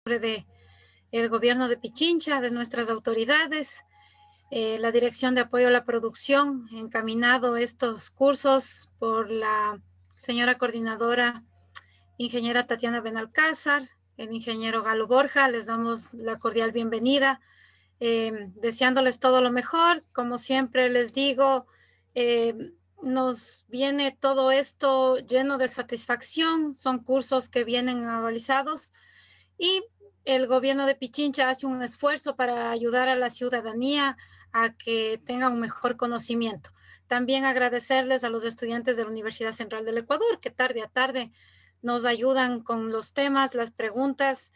de el gobierno de Pichincha, de nuestras autoridades, la Dirección de Apoyo a la Producción, encaminado estos cursos por la señora coordinadora ingeniera Tatiana Benalcázar, el ingeniero Galo Borja. Les damos la cordial bienvenida, deseándoles todo lo mejor. Como siempre les digo, nos viene todo esto lleno de satisfacción. Son cursos que vienen avalizados y el gobierno de Pichincha hace un esfuerzo para ayudar a la ciudadanía a que tenga un mejor conocimiento. También agradecerles a los estudiantes de la Universidad Central del Ecuador que tarde a tarde nos ayudan con los temas, las preguntas.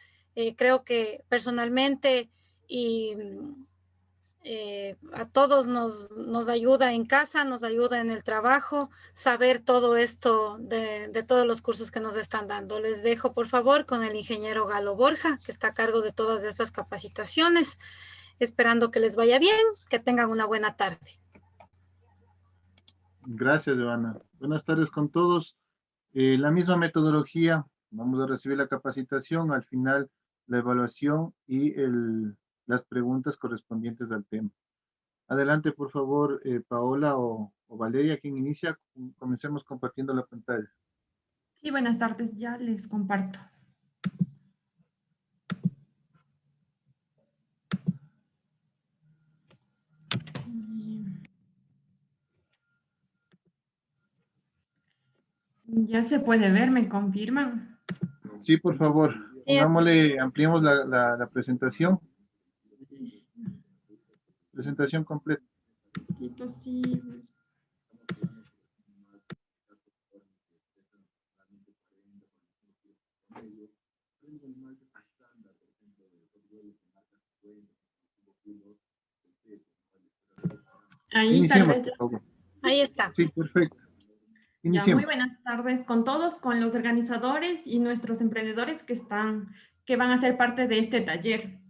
Creo que personalmente y a todos nos ayuda en casa, nos ayuda en el trabajo, saber todo esto de todos los cursos que nos están dando. Les dejo, por favor, con el ingeniero Galo Borja, que está a cargo de todas estas capacitaciones, esperando que les vaya bien, que tengan una buena tarde. Gracias, Joana. Buenas tardes con todos. La misma metodología, vamos a recibir la capacitación, al final la evaluación y las preguntas correspondientes al tema. Adelante, por favor, Paola o Valeria, quien inicia. Comencemos compartiendo la pantalla. Sí, buenas tardes, ya les comparto. Ya se puede ver, ¿me confirman? Sí, por favor, pongámosle, ampliemos la presentación. Presentación completa. Sí. Ahí Iniciemos, tal vez. por favor. Ahí está. Sí, perfecto. Ya, Iniciemos. muy buenas tardes con todos, con los organizadores y nuestros emprendedores que van a ser parte de este taller.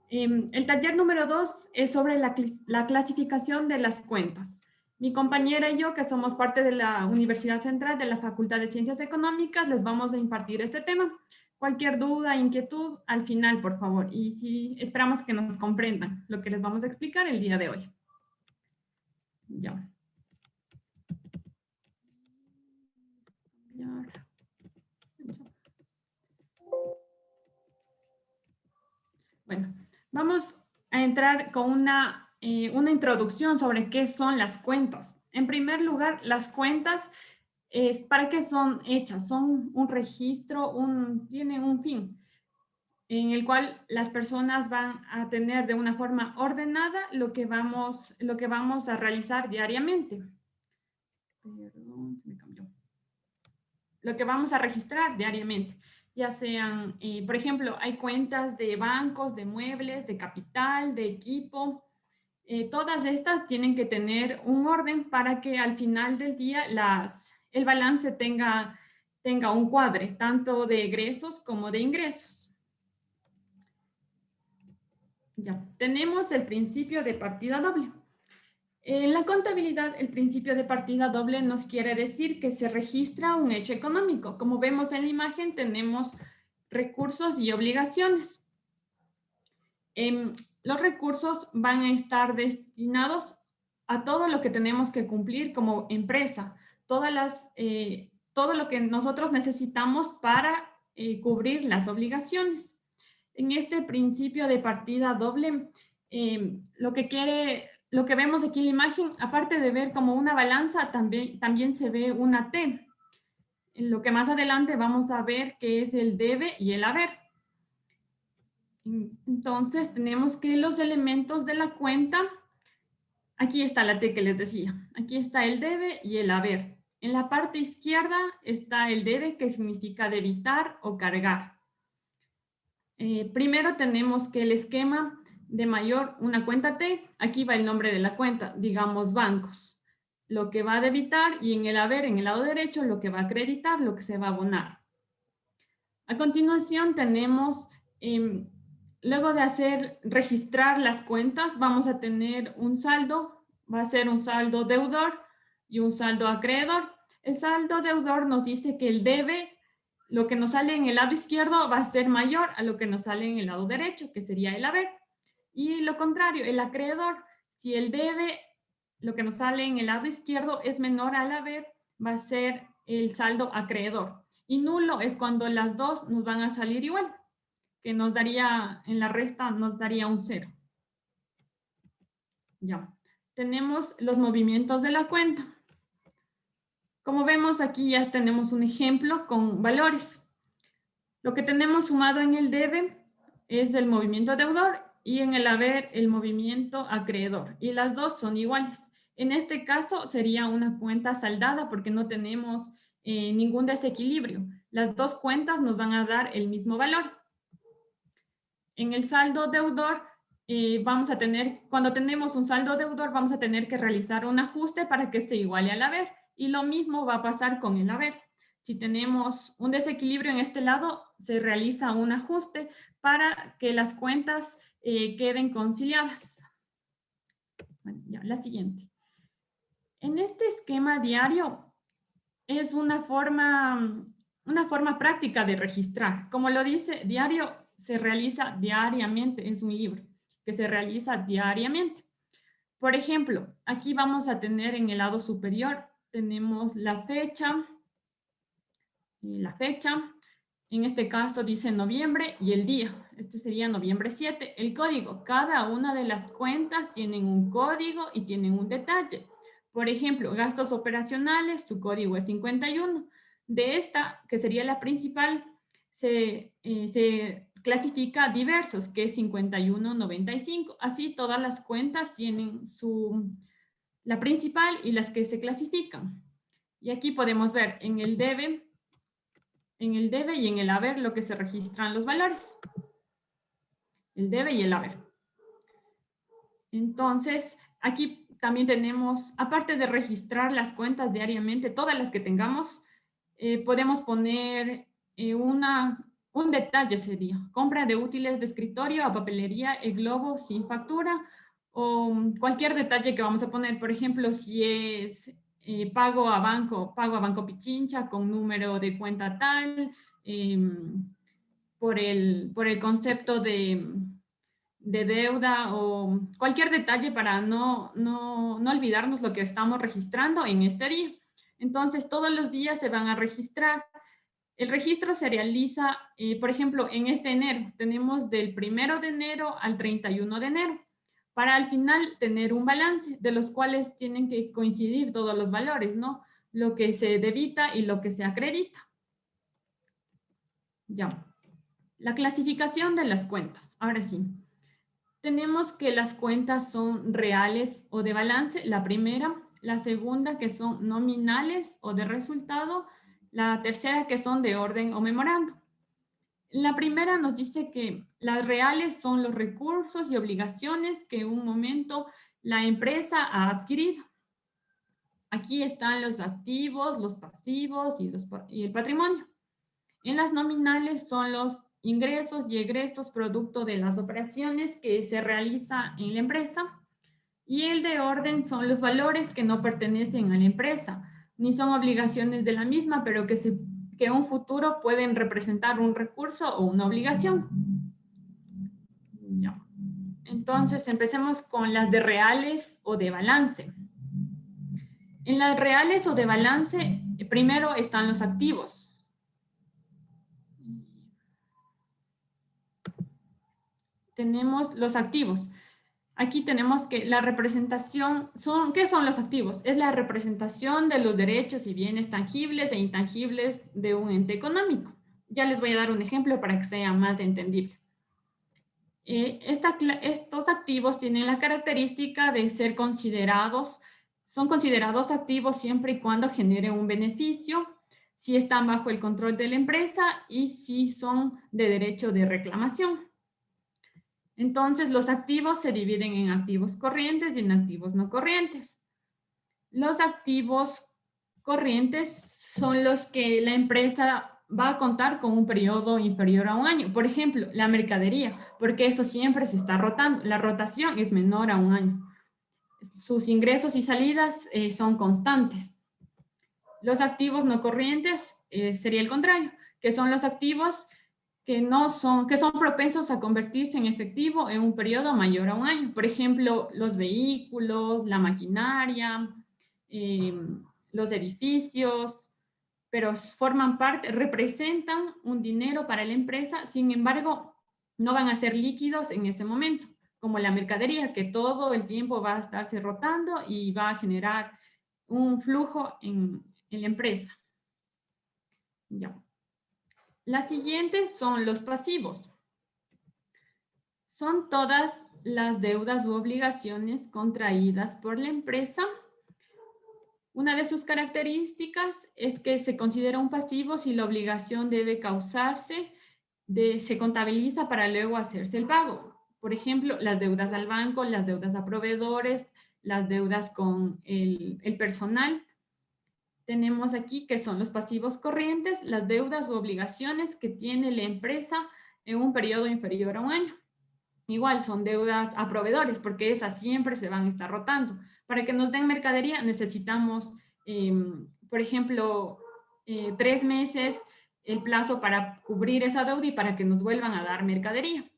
El taller número 2 es sobre la clasificación de las cuentas. Mi compañera y yo, que somos parte de la Universidad Central de la Facultad de Ciencias Económicas, les vamos a impartir este tema. Cualquier duda, inquietud, al final, por favor. Y sí, esperamos que nos comprendan lo que les vamos a explicar el día de hoy. Ya. Bueno, vamos a entrar con una introducción sobre qué son las cuentas. En primer lugar, las cuentas, ¿para qué son hechas? Son un registro, tienen un fin en el cual las personas van a tener de una forma ordenada lo que vamos a realizar diariamente. Perdón, se me cambió. Lo que vamos a registrar diariamente, ya sean, por ejemplo, hay cuentas de bancos, de muebles, de capital, de equipo. Todas estas tienen que tener un orden para que al final del día el balance tenga un cuadre, tanto de egresos como de ingresos. Ya, tenemos el principio de partida doble. En la contabilidad, el principio de partida doble nos quiere decir que se registra un hecho económico. Como vemos en la imagen, tenemos recursos y obligaciones. Los recursos van a estar destinados a todo lo que tenemos que cumplir como empresa, todo lo que nosotros necesitamos para cubrir las obligaciones. En este principio de partida doble, lo que vemos aquí en la imagen, aparte de ver como una balanza, también se ve una T. En lo que más adelante vamos a ver que es el debe y el haber. Entonces tenemos que los elementos de la cuenta, aquí está la T que les decía, aquí está el debe y el haber. En la parte izquierda está el debe, que significa debitar o cargar. Primero tenemos que el esquema de mayor, una cuenta T, aquí va el nombre de la cuenta, digamos bancos, lo que va a debitar, y en el haber, en el lado derecho, lo que va a acreditar, lo que se va a abonar. A continuación tenemos, luego de registrar las cuentas, vamos a tener un saldo, va a ser un saldo deudor y un saldo acreedor. El saldo deudor nos dice que el debe lo que nos sale en el lado izquierdo va a ser mayor a lo que nos sale en el lado derecho, que sería el haber. Y lo contrario, el acreedor, si el debe, lo que nos sale en el lado izquierdo es menor al haber, va a ser el saldo acreedor. Y nulo es cuando las dos nos van a salir igual, que nos daría, en la resta nos daría un 0. Ya. Tenemos los movimientos de la cuenta. Como vemos aquí ya tenemos un ejemplo con valores. Lo que tenemos sumado en el debe es el movimiento deudor y en el haber el movimiento acreedor. Y las dos son iguales. En este caso sería una cuenta saldada porque no tenemos ningún desequilibrio. Las dos cuentas nos van a dar el mismo valor. En el saldo deudor vamos a tener, cuando tenemos un saldo deudor vamos a tener que realizar un ajuste para que se iguale al haber. Y lo mismo va a pasar con el haber. Si tenemos un desequilibrio en este lado, se realiza un ajuste para que las cuentas queden conciliadas. Bueno, ya, la siguiente. En este esquema diario es una forma práctica de registrar. Como lo dice, diario se realiza diariamente, es un libro que se realiza diariamente. Por ejemplo, aquí vamos a tener en el lado superior, tenemos la fecha, en este caso dice noviembre y el día, este sería noviembre 7. El código, cada una de las cuentas tienen un código y tienen un detalle. Por ejemplo, gastos operacionales, su código es 51. De esta, que sería la principal, se clasifica diversos, que es 5195. Así todas las cuentas tienen la principal y las que se clasifican. Y aquí podemos ver en el debe y en el haber lo que se registran los valores. El debe y el haber. Entonces, aquí también tenemos, aparte de registrar las cuentas diariamente, todas las que tengamos, podemos poner un detalle sería, compra de útiles de escritorio a papelería El Globo sin factura, o cualquier detalle que vamos a poner. Por ejemplo, si es pago a Banco Pichincha con número de cuenta tal, por el concepto de deuda o cualquier detalle para no olvidarnos lo que estamos registrando en este día. Entonces, todos los días se van a registrar. El registro se realiza, por ejemplo, en este enero. Tenemos del 1 de enero al 31 de enero para al final tener un balance de los cuales tienen que coincidir todos los valores, ¿no? Lo que se debita y lo que se acredita. Ya. La clasificación de las cuentas. Ahora sí. Tenemos que las cuentas son reales o de balance, la primera. La segunda, que son nominales o de resultado. La tercera, que son de orden o memorando. La primera nos dice que las reales son los recursos y obligaciones que en un momento la empresa ha adquirido. Aquí están los activos, los pasivos y el patrimonio. En las nominales son los ingresos y egresos producto de las operaciones que se realiza en la empresa. Y el de orden son los valores que no pertenecen a la empresa, ni son obligaciones de la misma, pero que en un futuro pueden representar un recurso o una obligación. Ya. Entonces, empecemos con las de reales o de balance. En las reales o de balance, primero están los activos. Tenemos los activos. Aquí tenemos que la representación ¿qué son los activos? Es la representación de los derechos y bienes tangibles e intangibles de un ente económico. Ya les voy a dar un ejemplo para que sea más entendible. Estos activos tienen la característica de son considerados activos siempre y cuando generen un beneficio, si están bajo el control de la empresa y si son de derecho de reclamación. Entonces, los activos se dividen en activos corrientes y en activos no corrientes. Los activos corrientes son los que la empresa va a contar con un periodo inferior a un año. Por ejemplo, la mercadería, porque eso siempre se está rotando. La rotación es menor a un año. Sus ingresos y salidas son constantes. Los activos no corrientes sería el contrario, que son los activos que son propensos a convertirse en efectivo en un periodo mayor a un año. Por ejemplo, los vehículos, la maquinaria, los edificios, pero representan un dinero para la empresa, sin embargo, no van a ser líquidos en ese momento, como la mercadería, que todo el tiempo va a estarse rotando y va a generar un flujo en la empresa. Ya. Las siguientes son los pasivos. Son todas las deudas u obligaciones contraídas por la empresa. Una de sus características es que se considera un pasivo si la obligación debe causarse, se contabiliza para luego hacerse el pago. Por ejemplo, las deudas al banco, las deudas a proveedores, las deudas con el personal. Tenemos aquí que son los pasivos corrientes, las deudas u obligaciones que tiene la empresa en un periodo inferior a un año. Igual son deudas a proveedores, porque esas siempre se van a estar rotando. Para que nos den mercadería necesitamos, por ejemplo, 3 meses el plazo para cubrir esa deuda y para que nos vuelvan a dar mercadería.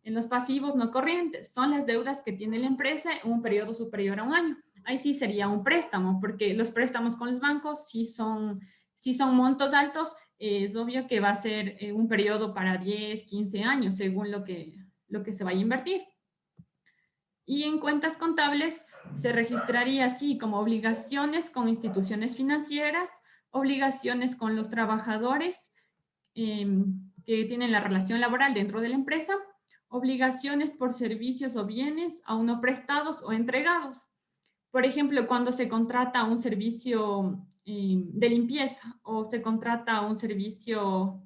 En los pasivos no corrientes son las deudas que tiene la empresa en un periodo superior a un año. Ahí sí sería un préstamo, porque los préstamos con los bancos si son montos altos, es obvio que va a ser un periodo para 10, 15 años, según lo que se vaya a invertir. Y en cuentas contables se registraría así como obligaciones con instituciones financieras, obligaciones con los trabajadores que tienen la relación laboral dentro de la empresa, obligaciones por servicios o bienes aún no prestados o entregados. Por ejemplo, cuando se contrata un servicio de limpieza o se contrata un servicio,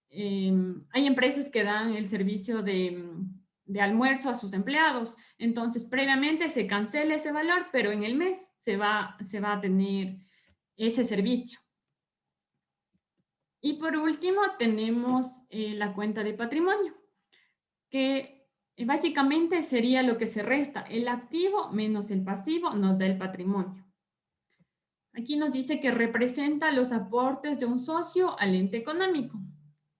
hay empresas que dan el servicio de almuerzo a sus empleados. Entonces, previamente se cancela ese valor, pero en el mes se va a tener ese servicio. Y por último, tenemos la cuenta de patrimonio, que básicamente sería lo que se resta, el activo menos el pasivo nos da el patrimonio. Aquí nos dice que representa los aportes de un socio al ente económico.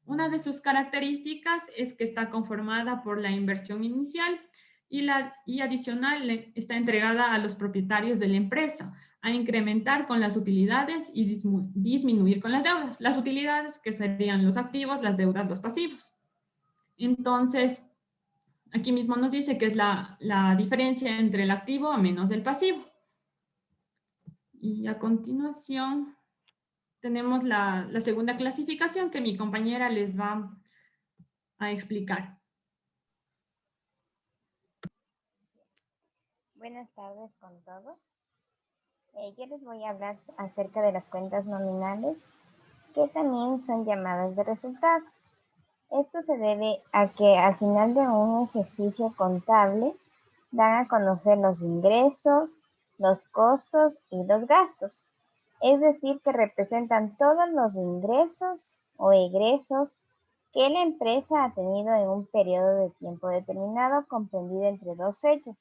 Una de sus características es que está conformada por la inversión inicial y adicional está entregada a los propietarios de la empresa, a incrementar con las utilidades y disminuir con las deudas. Las utilidades que serían los activos, las deudas, los pasivos. Entonces, aquí mismo nos dice que es la diferencia entre el activo menos el pasivo. Y a continuación tenemos la segunda clasificación que mi compañera les va a explicar. Buenas tardes con todos. Yo les voy a hablar acerca de las cuentas nominales, que también son llamadas de resultado. Esto se debe a que al final de un ejercicio contable dan a conocer los ingresos, los costos y los gastos. Es decir, que representan todos los ingresos o egresos que la empresa ha tenido en un periodo de tiempo determinado comprendido entre dos fechas,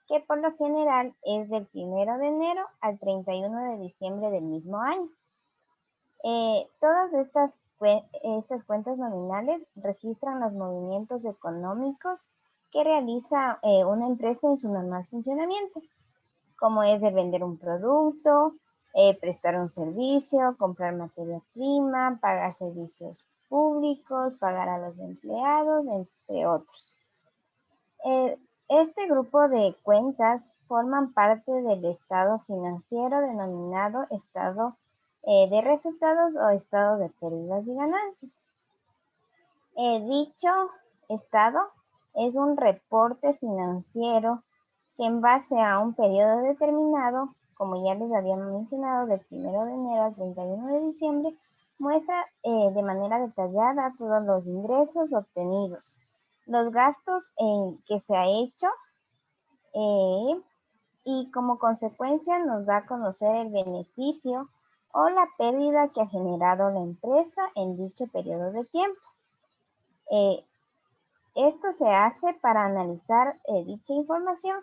que por lo general es del 1 de enero al 31 de diciembre del mismo año. Todas estas cuentas nominales registran los movimientos económicos que realiza una empresa en su normal funcionamiento, como es de vender un producto, prestar un servicio, comprar materia prima, pagar servicios públicos, pagar a los empleados, entre otros. Este grupo de cuentas forman parte del estado financiero denominado estado de resultados o estado de pérdidas y ganancias. Dicho estado es un reporte financiero que en base a un periodo determinado, como ya les había mencionado, del 1 de enero al 31 de diciembre, muestra de manera detallada todos los ingresos obtenidos, los gastos que se ha hecho y como consecuencia nos da a conocer el beneficio o la pérdida que ha generado la empresa en dicho periodo de tiempo. Esto se hace para analizar dicha información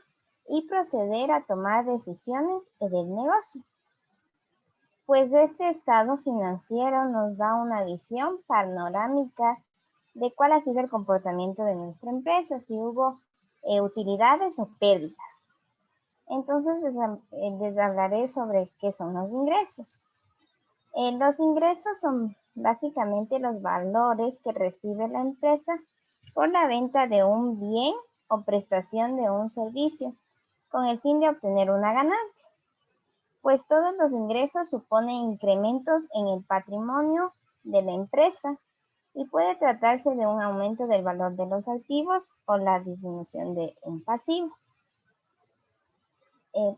y proceder a tomar decisiones del negocio. Pues este estado financiero nos da una visión panorámica de cuál ha sido el comportamiento de nuestra empresa, si hubo utilidades o pérdidas. Entonces les hablaré sobre qué son los ingresos. Los ingresos son básicamente los valores que recibe la empresa por la venta de un bien o prestación de un servicio con el fin de obtener una ganancia. Pues todos los ingresos suponen incrementos en el patrimonio de la empresa y puede tratarse de un aumento del valor de los activos o la disminución de un pasivo.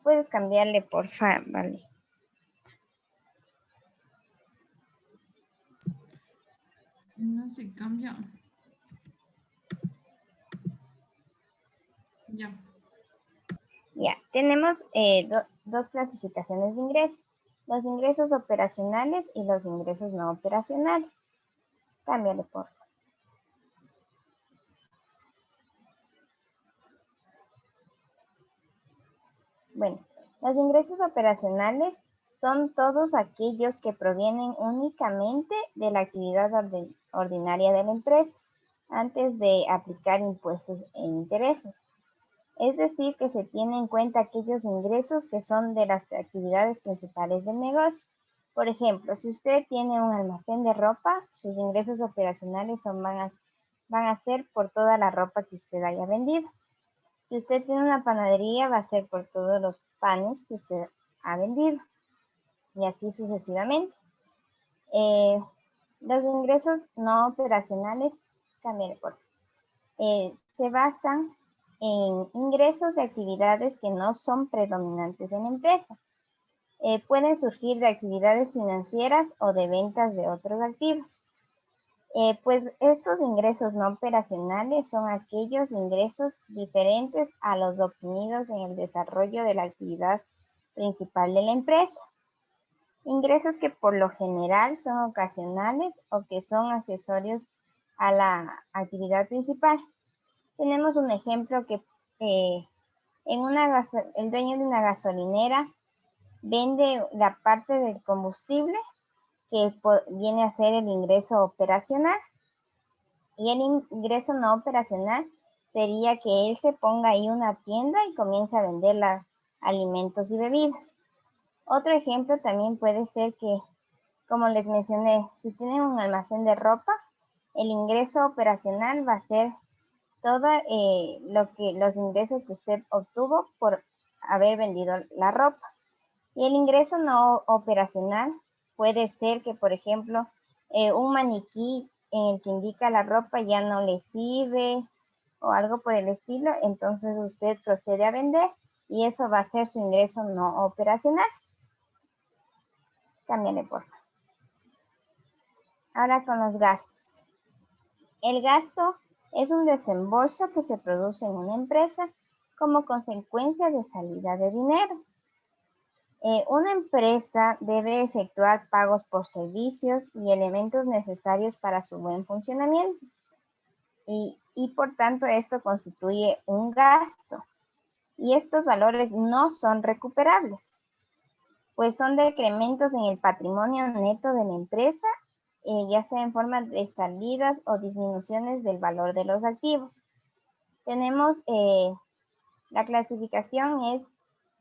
Puedes cambiarle, por favor, vale. No se cambia. Ya. Ya, tenemos dos clasificaciones de ingresos, los ingresos operacionales y los ingresos no operacionales. Cámbiale, por favor. Bueno, los ingresos operacionales son todos aquellos que provienen únicamente de la actividad ordinaria de la empresa antes de aplicar impuestos e intereses. Es decir, que se tiene en cuenta aquellos ingresos que son de las actividades principales del negocio. Por ejemplo, si usted tiene un almacén de ropa, sus ingresos operacionales van a ser por toda la ropa que usted haya vendido. Si usted tiene una panadería, va a ser por todos los panes que usted ha vendido. Y así sucesivamente. Los ingresos no operacionales, se basan en ingresos de actividades que no son predominantes en la empresa. Pueden surgir de actividades financieras o de ventas de otros activos. Pues estos ingresos no operacionales son aquellos ingresos diferentes a los obtenidos en el desarrollo de la actividad principal de la empresa. Ingresos que por lo general son ocasionales o que son accesorios a la actividad principal. Tenemos un ejemplo que el dueño de una gasolinera vende la parte del combustible que viene a ser el ingreso operacional. Y el ingreso no operacional sería que él se ponga ahí una tienda y comience a vender alimentos y bebidas. Otro ejemplo también puede ser que, como les mencioné, si tienen un almacén de ropa, el ingreso operacional va a ser todos los ingresos que usted obtuvo por haber vendido la ropa. Y el ingreso no operacional puede ser que, por ejemplo, un maniquí en el que indica la ropa ya no le sirve o algo por el estilo, entonces usted procede a vender y eso va a ser su ingreso no operacional. Cámbiale, por favor. Ahora con los gastos. El gasto es un desembolso que se produce en una empresa como consecuencia de salida de dinero. Una empresa debe efectuar pagos por servicios y elementos necesarios para su buen funcionamiento. Y por tanto esto constituye un gasto. Y estos valores no son recuperables, pues son decrementos en el patrimonio neto de la empresa, ya sea en forma de salidas o disminuciones del valor de los activos. Tenemos la clasificación es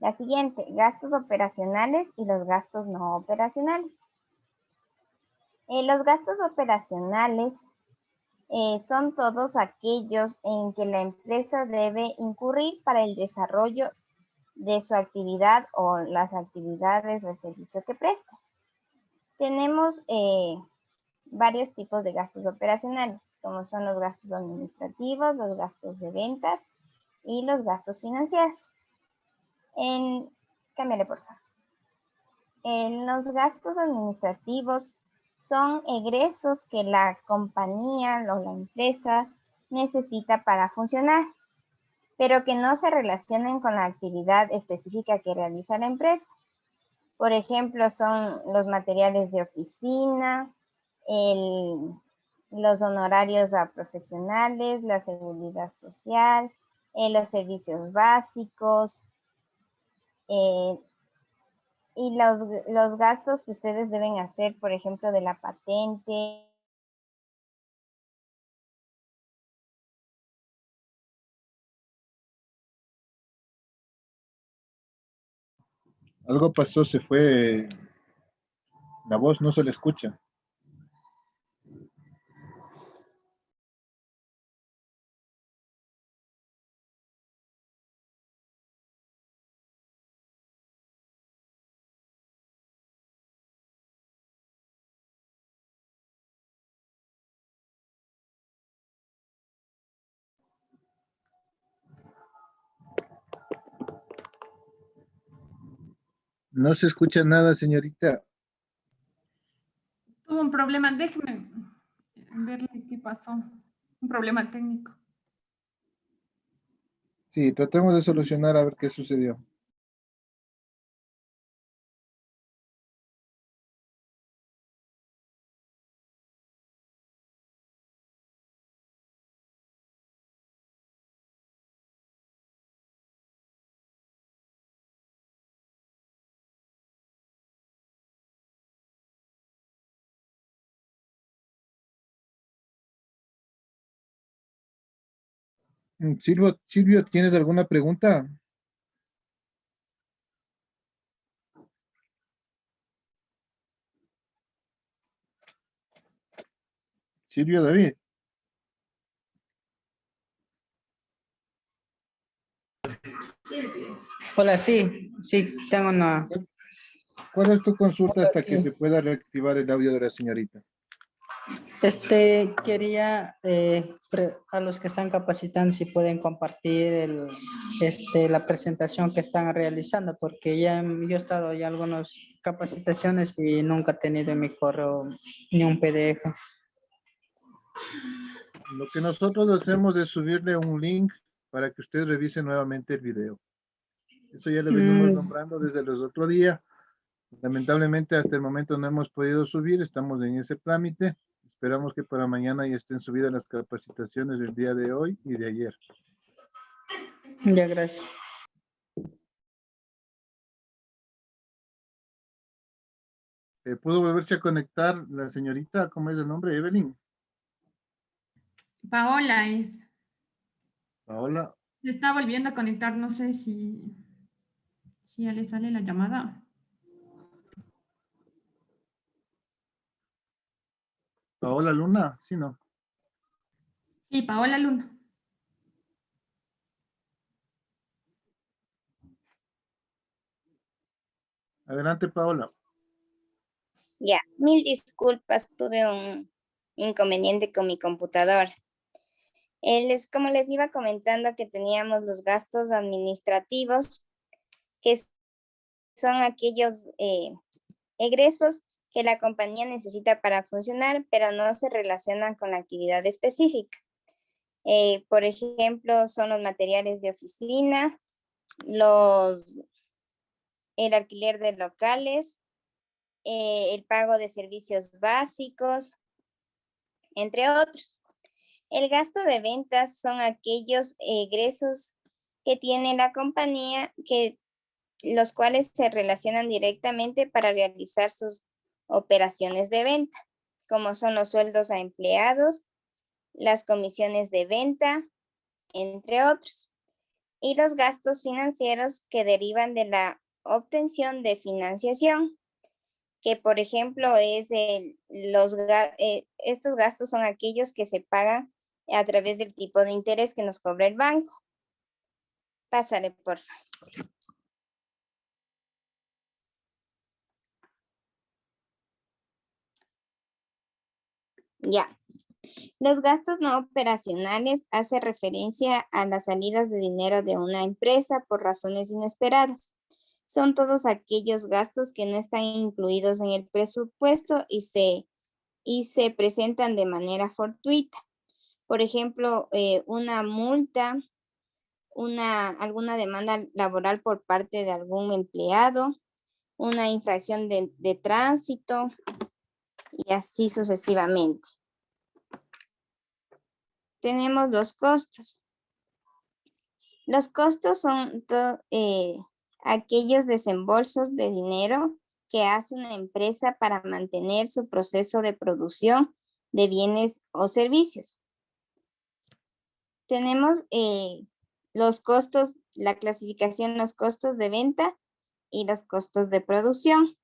la siguiente: gastos operacionales y los gastos no operacionales. Los gastos operacionales son todos aquellos en que la empresa debe incurrir para el desarrollo de su actividad o las actividades o el servicio que presta. Tenemos varios tipos de gastos operacionales, como son los gastos administrativos, los gastos de ventas y los gastos financieros. Cámbiale, por favor. Los gastos administrativos son egresos que la compañía o la empresa necesita para funcionar, pero que no se relacionen con la actividad específica que realiza la empresa. Por ejemplo, son los materiales de oficina, los honorarios a profesionales, la seguridad social, los servicios básicos, Y los gastos que ustedes deben hacer, por ejemplo, de la patente. Algo pasó, se fue. La voz no se le escucha. No se escucha nada, señorita. Tuvo un problema, déjeme verle qué pasó. Un problema técnico. Sí, tratemos de solucionar a ver qué sucedió. Silvio, ¿tienes alguna pregunta? Silvio David. Hola, sí, tengo una. ¿Cuál es tu consulta Hola, hasta que sí. se pueda reactivar el audio de la señorita? Quería a los que están capacitando si pueden compartir la presentación que están realizando, porque yo he estado en algunas capacitaciones y nunca he tenido en mi correo ni un PDF. Lo que nosotros hacemos es subirle un link para que usted revise nuevamente el video. Eso ya lo venimos nombrando desde los otros días. Lamentablemente hasta el momento no hemos podido subir, estamos en ese trámite. Esperamos que para mañana ya estén subidas las capacitaciones del día de hoy y de ayer. Ya, gracias. ¿Pudo volverse a conectar la señorita? ¿Cómo es el nombre? Evelyn. Paola es. Paola. Se está volviendo a conectar, no sé si ya le sale la llamada. Paola Luna, sí, no. Sí, Paola Luna. Adelante, Paola. Ya, mil disculpas, tuve un inconveniente con mi computadora. Como les iba comentando que teníamos los gastos administrativos, que son aquellos egresos que la compañía necesita para funcionar, pero no se relacionan con la actividad específica. Por ejemplo, son los materiales de oficina, el alquiler de locales, el pago de servicios básicos, entre otros. El gasto de ventas son aquellos egresos que tiene la compañía, los cuales se relacionan directamente para realizar sus operaciones de venta, como son los sueldos a empleados, las comisiones de venta, entre otros. Y los gastos financieros que derivan de la obtención de financiación, que por ejemplo estos gastos son aquellos que se pagan a través del tipo de interés que nos cobra el banco. Pásale, por favor. Ya. Los gastos no operacionales hacen referencia a las salidas de dinero de una empresa por razones inesperadas. Son todos aquellos gastos que no están incluidos en el presupuesto y se presentan de manera fortuita. Por ejemplo, una multa, alguna demanda laboral por parte de algún empleado, una infracción de tránsito y así sucesivamente. Tenemos los costos. Los costos son aquellos desembolsos de dinero que hace una empresa para mantener su proceso de producción de bienes o servicios. Tenemos los costos, la clasificación, los costos de venta y los costos de producción.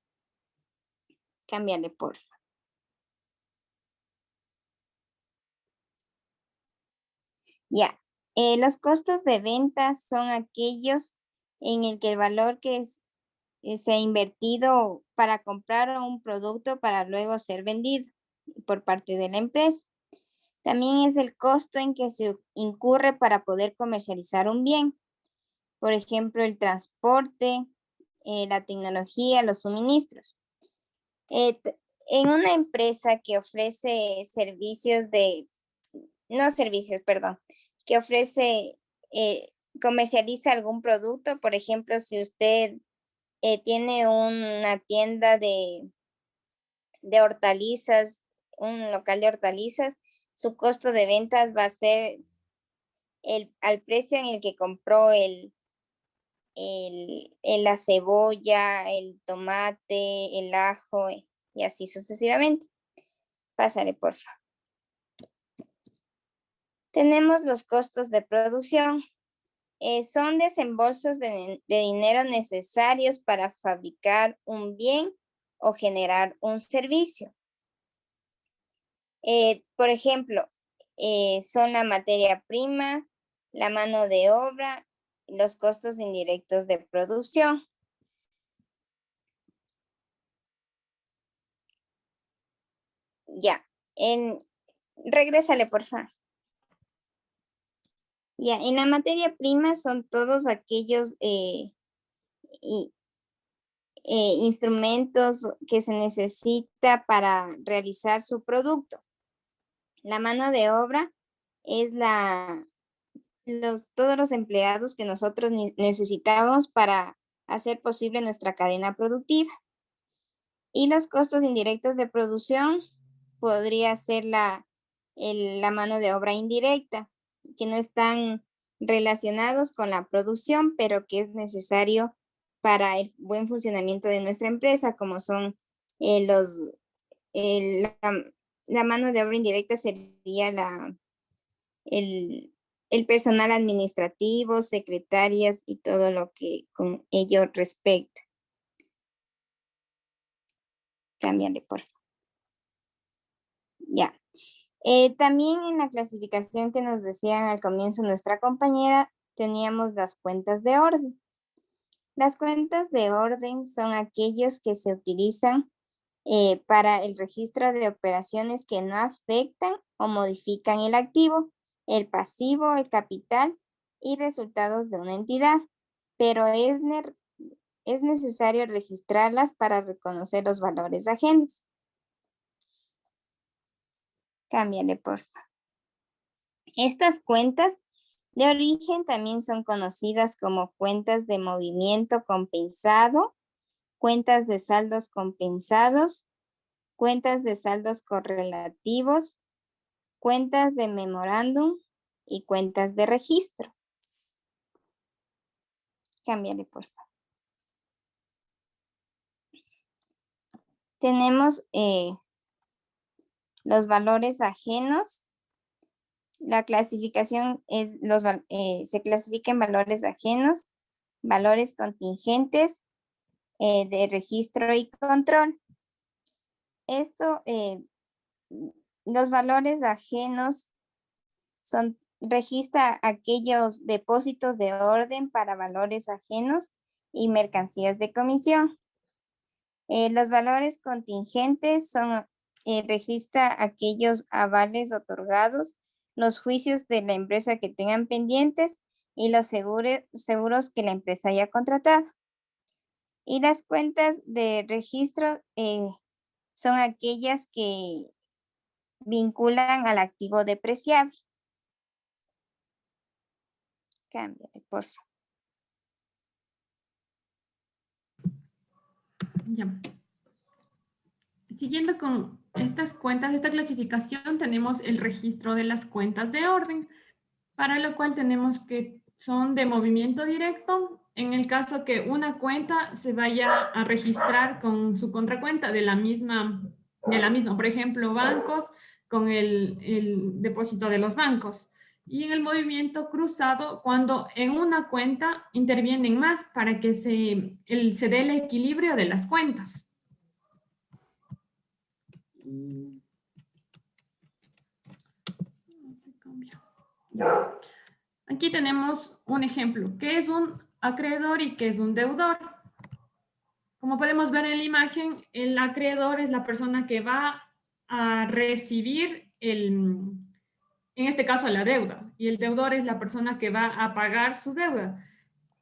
Cámbiale, por favor. Ya, los costos de venta son aquellos en el que el valor que se ha invertido para comprar un producto para luego ser vendido por parte de la empresa. También es el costo en que se incurre para poder comercializar un bien. Por ejemplo, el transporte, la tecnología, los suministros. En una empresa que ofrece servicios de, no servicios, perdón, que ofrece, comercializa algún producto, por ejemplo, si usted tiene una tienda de hortalizas, un local de hortalizas, su costo de ventas va a ser al precio en el que compró la cebolla, el tomate, el ajo y así sucesivamente. Pásale, por favor. Tenemos los costos de producción. Son desembolsos de dinero necesarios para fabricar un bien o generar un servicio. Por ejemplo, son la materia prima, la mano de obra, los costos indirectos de producción. Ya, regrésale, por favor. Ya, en la materia prima son todos aquellos instrumentos que se necesita para realizar su producto. La mano de obra es todos los empleados que nosotros necesitamos para hacer posible nuestra cadena productiva. Y los costos indirectos de producción podría ser la mano de obra indirecta, que no están relacionados con la producción, pero que es necesario para el buen funcionamiento de nuestra empresa, como son la mano de obra indirecta sería el personal administrativo, secretarias y todo lo que con ello respecta. Cámbiale, por favor. Ya. También en la clasificación que nos decían al comienzo nuestra compañera, teníamos las cuentas de orden. Las cuentas de orden son aquellos que se utilizan para el registro de operaciones que no afectan o modifican el activo, el pasivo, el capital y resultados de una entidad, pero es necesario registrarlas para reconocer los valores ajenos. Cámbiale, por favor. Estas cuentas de origen también son conocidas como cuentas de movimiento compensado, cuentas de saldos compensados, cuentas de saldos correlativos, cuentas de memorándum y cuentas de registro. Cámbiale, por favor. Tenemos los valores ajenos. La clasificación es se clasifica en valores ajenos, valores contingentes, de registro y control. Esto, los valores ajenos registra aquellos depósitos de orden para valores ajenos y mercancías de comisión. Los valores contingentes registra aquellos avales otorgados, los juicios de la empresa que tengan pendientes y los seguros que la empresa haya contratado. Y las cuentas de registro son aquellas que vinculan al activo depreciable. Cámbiale, por favor. Ya. Siguiendo con estas cuentas, esta clasificación, tenemos el registro de las cuentas de orden, para lo cual tenemos que son de movimiento directo en el caso que una cuenta se vaya a registrar con su contracuenta de la misma. Por ejemplo, bancos con el depósito de los bancos. Y en el movimiento cruzado, cuando en una cuenta intervienen más para que se dé el equilibrio de las cuentas. Aquí tenemos un ejemplo. ¿Qué es un acreedor y qué es un deudor? Como podemos ver en la imagen, el acreedor es la persona que va a recibir en este caso, la deuda. Y el deudor es la persona que va a pagar su deuda.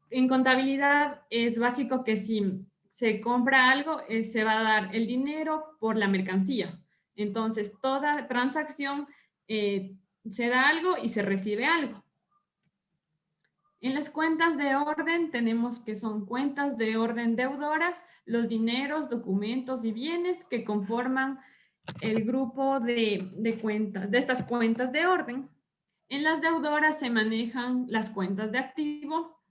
En contabilidad es básico que si se compra algo, se va a dar el dinero por la mercancía. Entonces, toda transacción se da algo y se recibe algo. En las cuentas de orden tenemos que son cuentas de orden deudoras, los dineros, documentos y bienes que conforman el grupo de cuentas, de estas cuentas de orden. En las deudoras se manejan las cuentas de activo.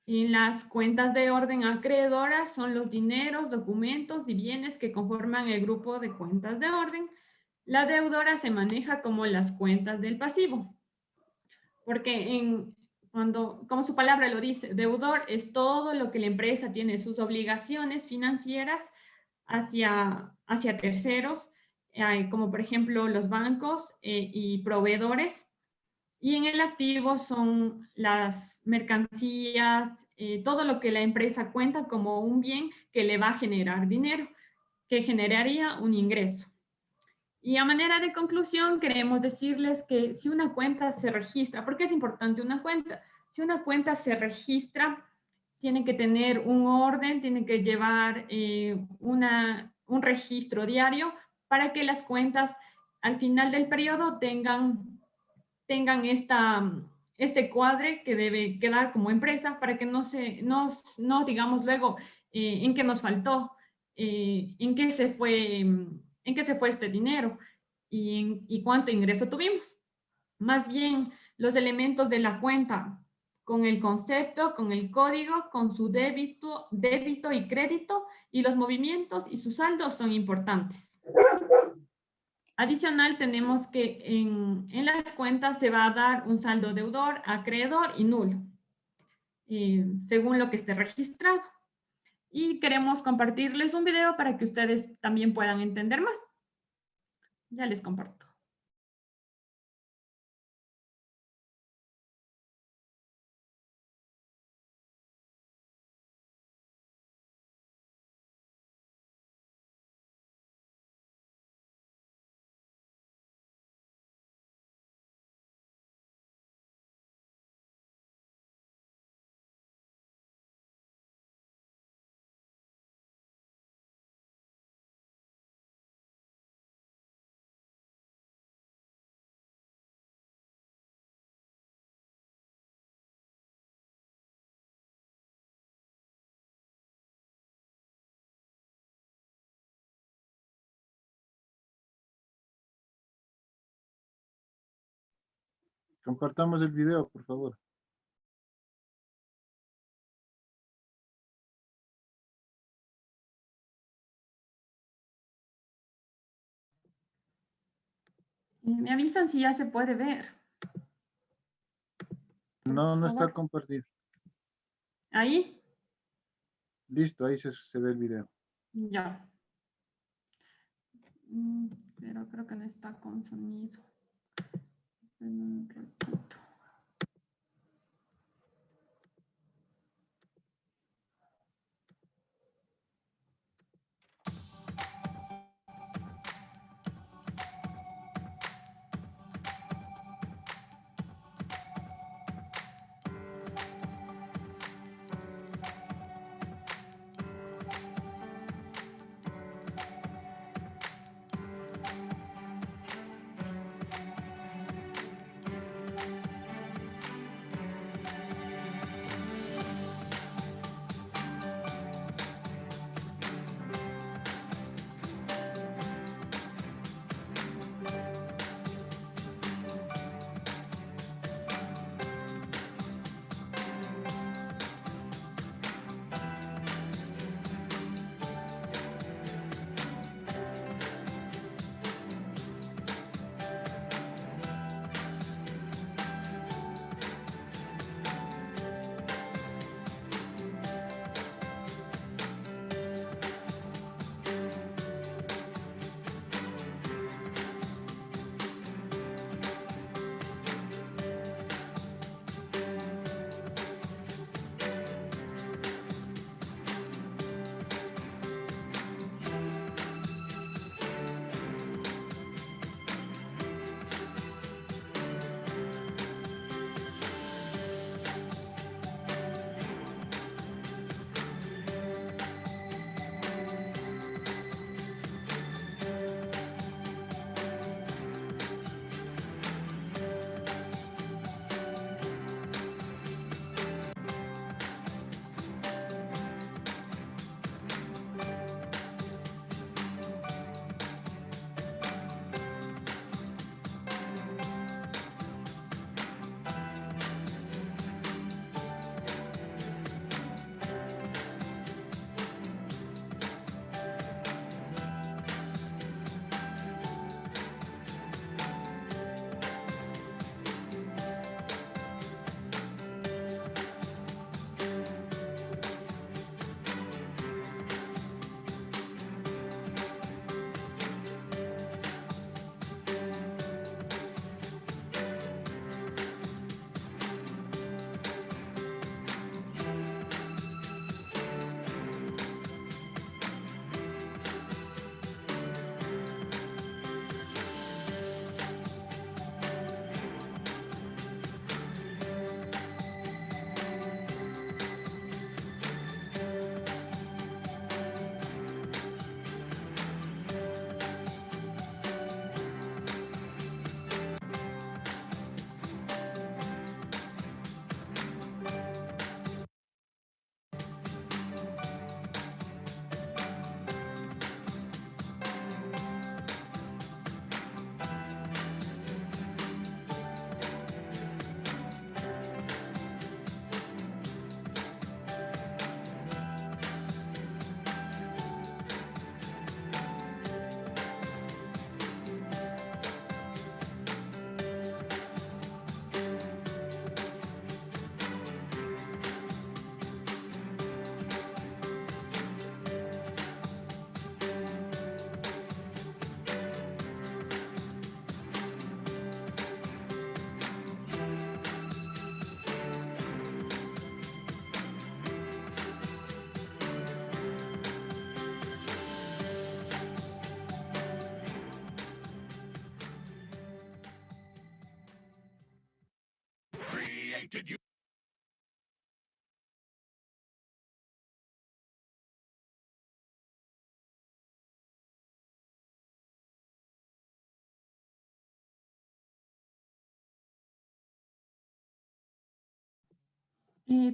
En las cuentas de orden acreedoras son los dineros, documentos y bienes que conforman el grupo de cuentas de orden. La deudora se maneja como las cuentas del pasivo. Porque como su palabra lo dice, deudor es todo lo que la empresa tiene, sus obligaciones financieras hacia terceros, como por ejemplo los bancos y proveedores. Y en el activo son las mercancías, todo lo que la empresa cuenta como un bien que le va a generar dinero, que generaría un ingreso. Y a manera de conclusión, queremos decirles que si una cuenta se registra, ¿por qué es importante una cuenta? Si una cuenta se registra, tiene que tener un orden, tiene que llevar un registro diario para que las cuentas al final del periodo tengan este cuadre que debe quedar como empresa para que no digamos luego en qué nos faltó, en qué se fue este dinero y cuánto ingreso tuvimos. Más bien, los elementos de la cuenta con el concepto, con el código, con su débito y crédito y los movimientos y sus saldos son importantes. Adicional, tenemos que en las cuentas se va a dar un saldo deudor, acreedor y nulo, según lo que esté registrado. Y queremos compartirles un video para que ustedes también puedan entender más. Ya les comparto. Compartamos el video, por favor. Me avisan si ya se puede ver. No, no está compartido. ¿Ahí? Listo, ahí se ve el video. Ya. Pero creo que no está con sonido. Un ratito.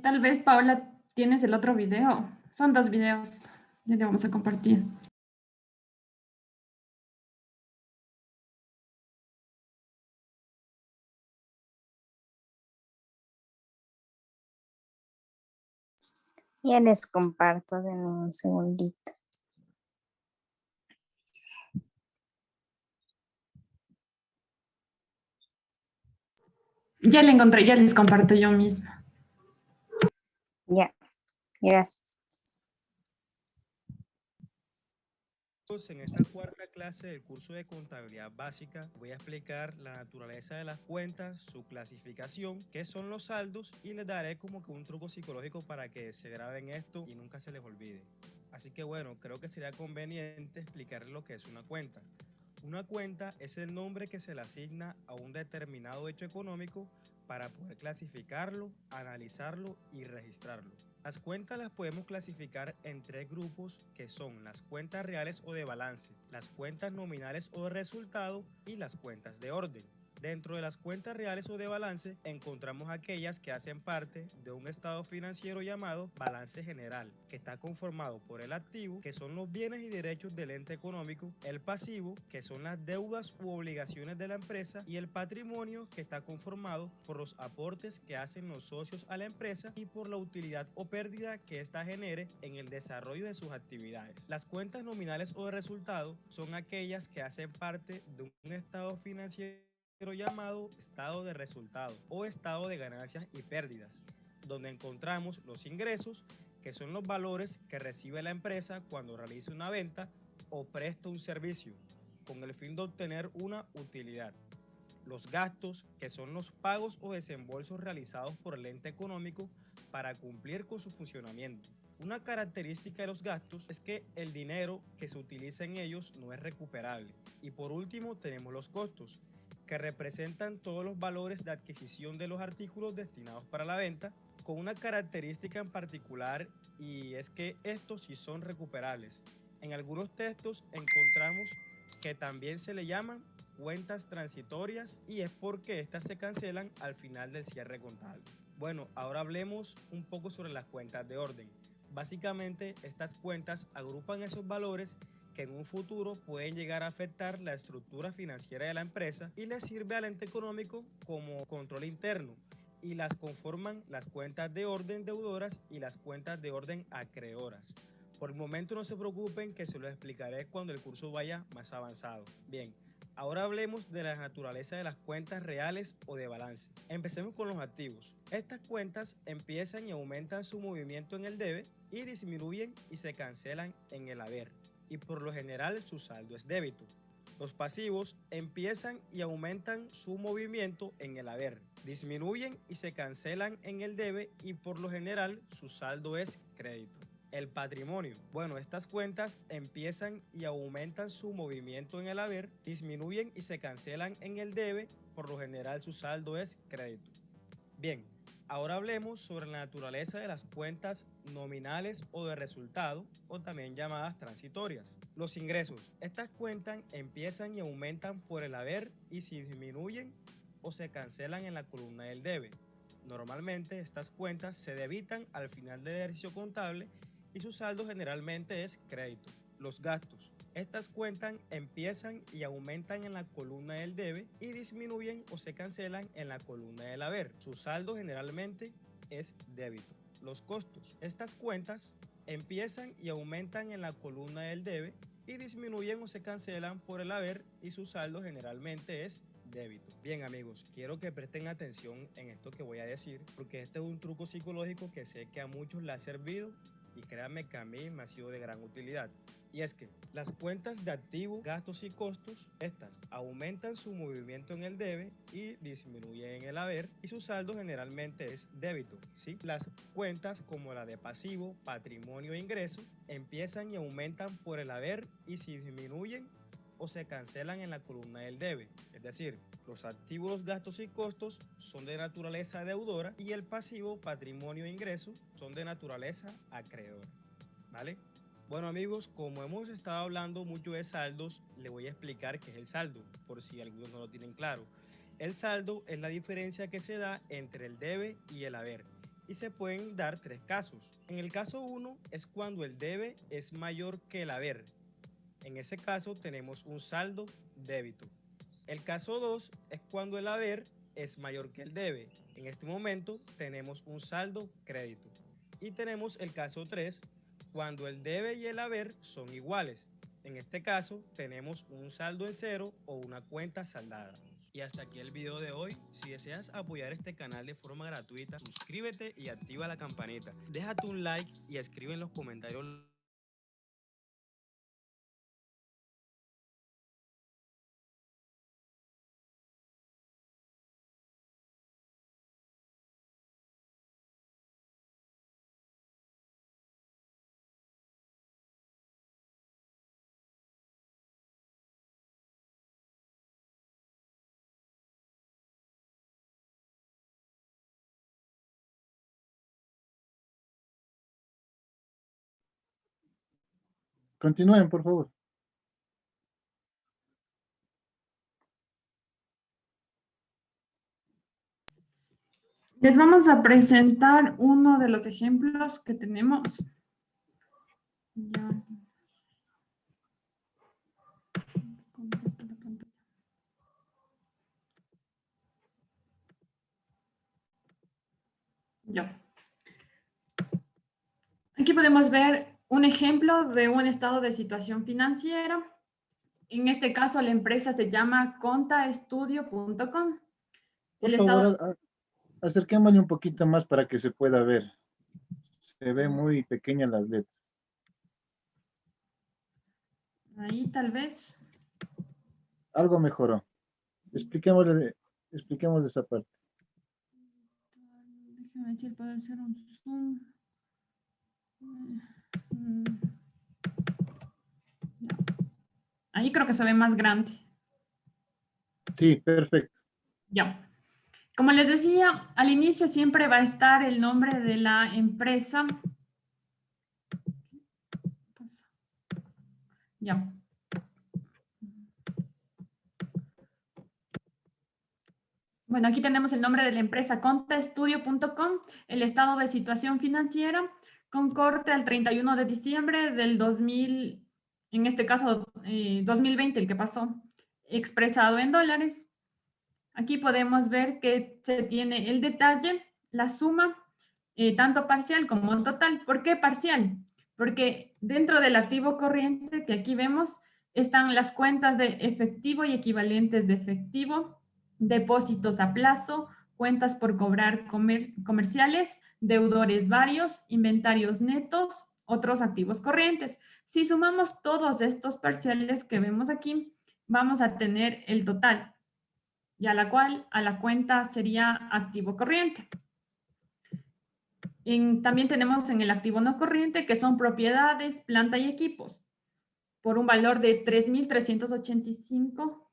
Tal vez, Paola, tienes el otro video. Son 2 videos. Ya te vamos a compartir. Ya les comparto, denme un segundito. Ya la encontré, ya les comparto yo misma. Ya, gracias. En esta cuarta clase del curso de contabilidad básica voy a explicar la naturaleza de las cuentas, su clasificación, qué son los saldos y les daré como que un truco psicológico para que se graben esto y nunca se les olvide. Así que bueno, creo que sería conveniente explicarles lo que es una cuenta. Una cuenta es el nombre que se le asigna a un determinado hecho económico para poder clasificarlo, analizarlo y registrarlo. Las cuentas las podemos clasificar en 3 grupos que son las cuentas reales o de balance, las cuentas nominales o de resultado y las cuentas de orden. Dentro de las cuentas reales o de balance encontramos aquellas que hacen parte de un estado financiero llamado balance general, que está conformado por el activo, que son los bienes y derechos del ente económico, el pasivo, que son las deudas u obligaciones de la empresa, y el patrimonio, que está conformado por los aportes que hacen los socios a la empresa y por la utilidad o pérdida que ésta genere en el desarrollo de sus actividades. Las cuentas nominales o de resultado son aquellas que hacen parte de un estado financiero llamado estado de resultado o estado de ganancias y pérdidas, donde encontramos los ingresos, que son los valores que recibe la empresa cuando realiza una venta o presta un servicio, con el fin de obtener una utilidad. Los gastos, que son los pagos o desembolsos realizados por el ente económico para cumplir con su funcionamiento. Una característica de los gastos es que el dinero que se utiliza en ellos no es recuperable. Y por último tenemos los costos, que representan todos los valores de adquisición de los artículos destinados para la venta, con una característica en particular, y es que estos sí son recuperables. En algunos textos encontramos que también se le llaman cuentas transitorias, y es porque estas se cancelan al final del cierre contable. Bueno, ahora hablemos un poco sobre las cuentas de orden. Básicamente, estas cuentas agrupan esos valores que en un futuro pueden llegar a afectar la estructura financiera de la empresa y le sirve al ente económico como control interno, y las conforman las cuentas de orden deudoras y las cuentas de orden acreedoras. Por el momento no se preocupen, que se lo explicaré cuando el curso vaya más avanzado. Bien, ahora hablemos de la naturaleza de las cuentas reales o de balance. Empecemos con los activos. Estas cuentas empiezan y aumentan su movimiento en el debe y disminuyen y se cancelan en el haber, y por lo general su saldo es débito. Los pasivos empiezan y aumentan su movimiento en el haber, disminuyen y se cancelan en el debe, y por lo general su saldo es crédito. El patrimonio. Bueno, estas cuentas empiezan y aumentan su movimiento en el haber, disminuyen y se cancelan en el debe, por lo general su saldo es crédito. Bien, ahora hablemos sobre la naturaleza de las cuentas nominales o de resultado, o también llamadas transitorias. Los ingresos. Estas cuentas empiezan y aumentan por el haber y se disminuyen o se cancelan en la columna del debe. Normalmente estas cuentas se debitan al final del ejercicio contable y su saldo generalmente es crédito. Los gastos. Estas cuentas empiezan y aumentan en la columna del debe y disminuyen o se cancelan en la columna del haber. Su saldo generalmente es débito. Los costos. Estas cuentas empiezan y aumentan en la columna del debe y disminuyen o se cancelan por el haber, y su saldo generalmente es débito. Bien amigos, quiero que presten atención en esto que voy a decir, porque este es un truco psicológico que sé que a muchos le ha servido, y créanme que a mí me ha sido de gran utilidad. Y es que las cuentas de activos, gastos y costos, estas aumentan su movimiento en el debe y disminuyen en el haber, y su saldo generalmente es débito, ¿sí? Las cuentas como la de pasivo, patrimonio e ingreso empiezan y aumentan por el haber y se disminuyen o se cancelan en la columna del debe. Es decir, los activos, gastos y costos son de naturaleza deudora y el pasivo, patrimonio e ingreso, son de naturaleza acreedora. ¿Vale? Bueno amigos, como hemos estado hablando mucho de saldos, les voy a explicar qué es el saldo, por si algunos no lo tienen claro. El saldo es la diferencia que se da entre el debe y el haber, y se pueden dar tres casos. En el caso 1 es cuando el debe es mayor que el haber. En ese caso tenemos un saldo débito. El caso 2 es cuando el haber es mayor que el debe. En este momento tenemos un saldo crédito. Y tenemos el caso 3, cuando el debe y el haber son iguales. En este caso tenemos un saldo en cero o una cuenta saldada. Y hasta aquí el video de hoy. Si deseas apoyar este canal de forma gratuita, suscríbete y activa la campanita. Déjate un like y escribe en los comentarios. Continúen, por favor. Les vamos a presentar uno de los ejemplos que tenemos. Ya. Ya. Aquí podemos ver un ejemplo de un estado de situación financiera. En este caso, la empresa se llama contaestudio.com. Por favor, acerquémosle un poquito más para que se pueda ver. Se ve muy pequeñas las letras. Ahí tal vez. Algo mejoró. Expliquemos esa parte. Déjame ver si puedo hacer un zoom. Ahí creo que se ve más grande. Sí, perfecto. Ya. Como les decía, al inicio siempre va a estar el nombre de la empresa. Ya. Bueno, aquí tenemos el nombre de la empresa, contaestudio.com, el estado de situación financiera, con corte al 31 de diciembre del 2000, en este caso 2020, el que pasó, expresado en dólares. Aquí podemos ver que se tiene el detalle, la suma, tanto parcial como total. ¿Por qué parcial? Porque dentro del activo corriente que aquí vemos están las cuentas de efectivo y equivalentes de efectivo, depósitos a plazo, cuentas por cobrar comerciales, deudores varios, inventarios netos, otros activos corrientes. Si sumamos todos estos parciales que vemos aquí, vamos a tener el total, y a la cual a la cuenta sería activo corriente. También tenemos en el activo no corriente, que son propiedades, planta y equipos, por un valor de 3.385,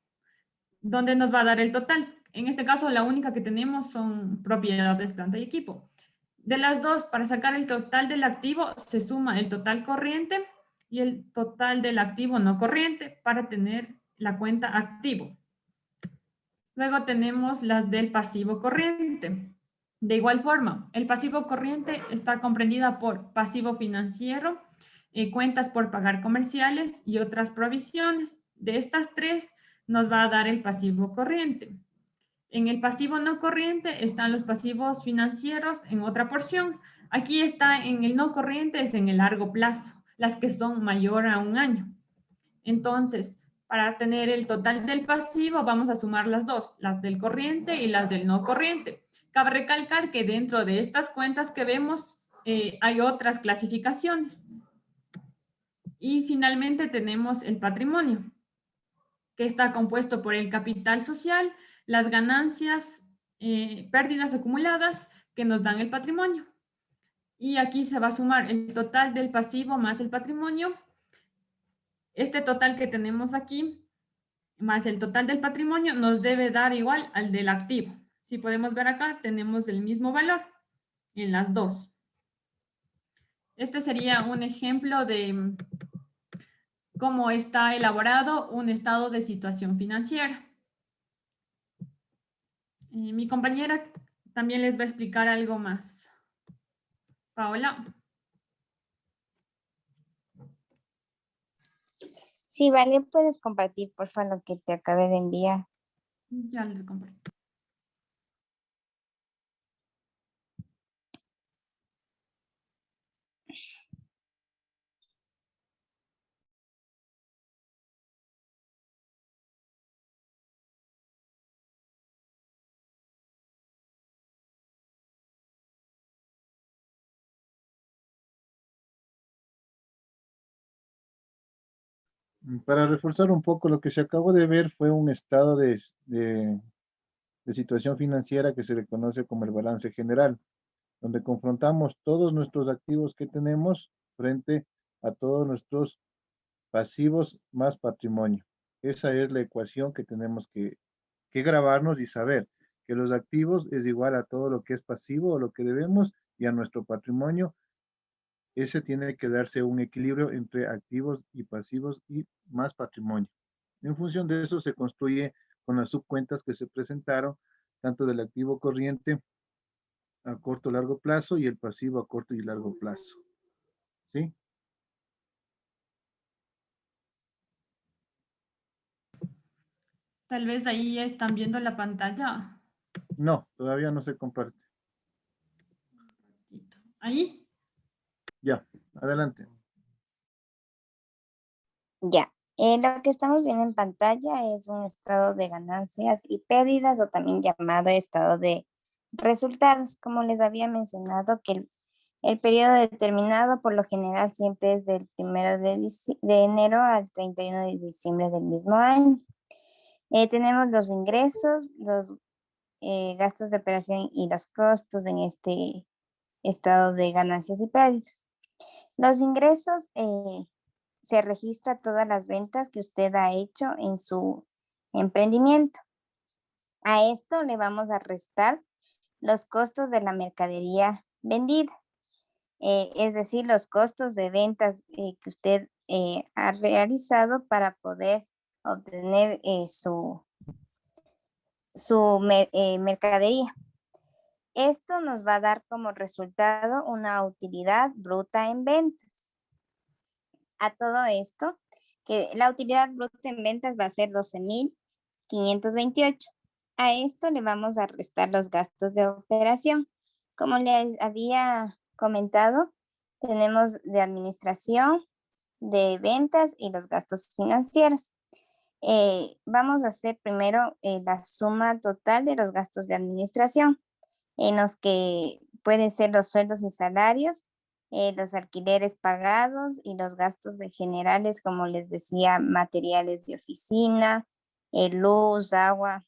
donde nos va a dar el total. En este caso, la única que tenemos son propiedades, planta y equipo. De las dos, para sacar el total del activo, se suma el total corriente y el total del activo no corriente para tener la cuenta activo. Luego tenemos las del pasivo corriente. De igual forma, el pasivo corriente está comprendida por pasivo financiero, cuentas por pagar comerciales y otras provisiones. De estas tres nos va a dar el pasivo corriente. En el pasivo no corriente están los pasivos financieros en otra porción. Aquí está en el no corriente, es en el largo plazo, las que son mayor a un año. Entonces, para tener el total del pasivo, vamos a sumar las dos, las del corriente y las del no corriente. Cabe recalcar que dentro de estas cuentas que vemos hay otras clasificaciones. Y finalmente tenemos el patrimonio, que está compuesto por el capital social, las ganancias, pérdidas acumuladas que nos dan el patrimonio. Y aquí se va a sumar el total del pasivo más el patrimonio. Este total que tenemos aquí más el total del patrimonio nos debe dar igual al del activo. Si podemos ver acá, tenemos el mismo valor en las dos. Este sería un ejemplo de cómo está elaborado un estado de situación financiera. Mi compañera también les va a explicar algo más. Paola. Sí, vale, puedes compartir, por favor, lo que te acabé de enviar. Ya les comparto. Para reforzar un poco, lo que se acabó de ver fue un estado de situación financiera que se le conoce como el balance general, donde confrontamos todos nuestros activos que tenemos frente a todos nuestros pasivos más patrimonio. Esa es la ecuación que tenemos que grabarnos y saber que los activos es igual a todo lo que es pasivo o lo que debemos y a nuestro patrimonio. Ese tiene que darse un equilibrio entre activos y pasivos y más patrimonio. En función de eso se construye con las subcuentas que se presentaron, tanto del activo corriente a corto y largo plazo y el pasivo a corto y largo plazo. ¿Sí? Tal vez ahí están viendo la pantalla. No, todavía no se comparte. Ahí. Ya, adelante. Ya, lo que estamos viendo en pantalla es un estado de ganancias y pérdidas o también llamado estado de resultados. Como les había mencionado, que el periodo determinado por lo general siempre es del 1 de enero al 31 de diciembre del mismo año. Tenemos los ingresos, los gastos de operación y los costos en este estado de ganancias y pérdidas. Los ingresos se registra todas las ventas que usted ha hecho en su emprendimiento. A esto le vamos a restar los costos de la mercadería vendida, es decir, los costos de ventas que usted ha realizado para poder obtener su mercadería. Esto nos va a dar como resultado una utilidad bruta en ventas. A todo esto, que la utilidad bruta en ventas va a ser 12,528. A esto le vamos a restar los gastos de operación. Como les había comentado, tenemos de administración, de ventas y los gastos financieros. Vamos a hacer primero la suma total de los gastos de administración, en los que pueden ser los sueldos y salarios, los alquileres pagados y los gastos de generales, como les decía, materiales de oficina, luz, agua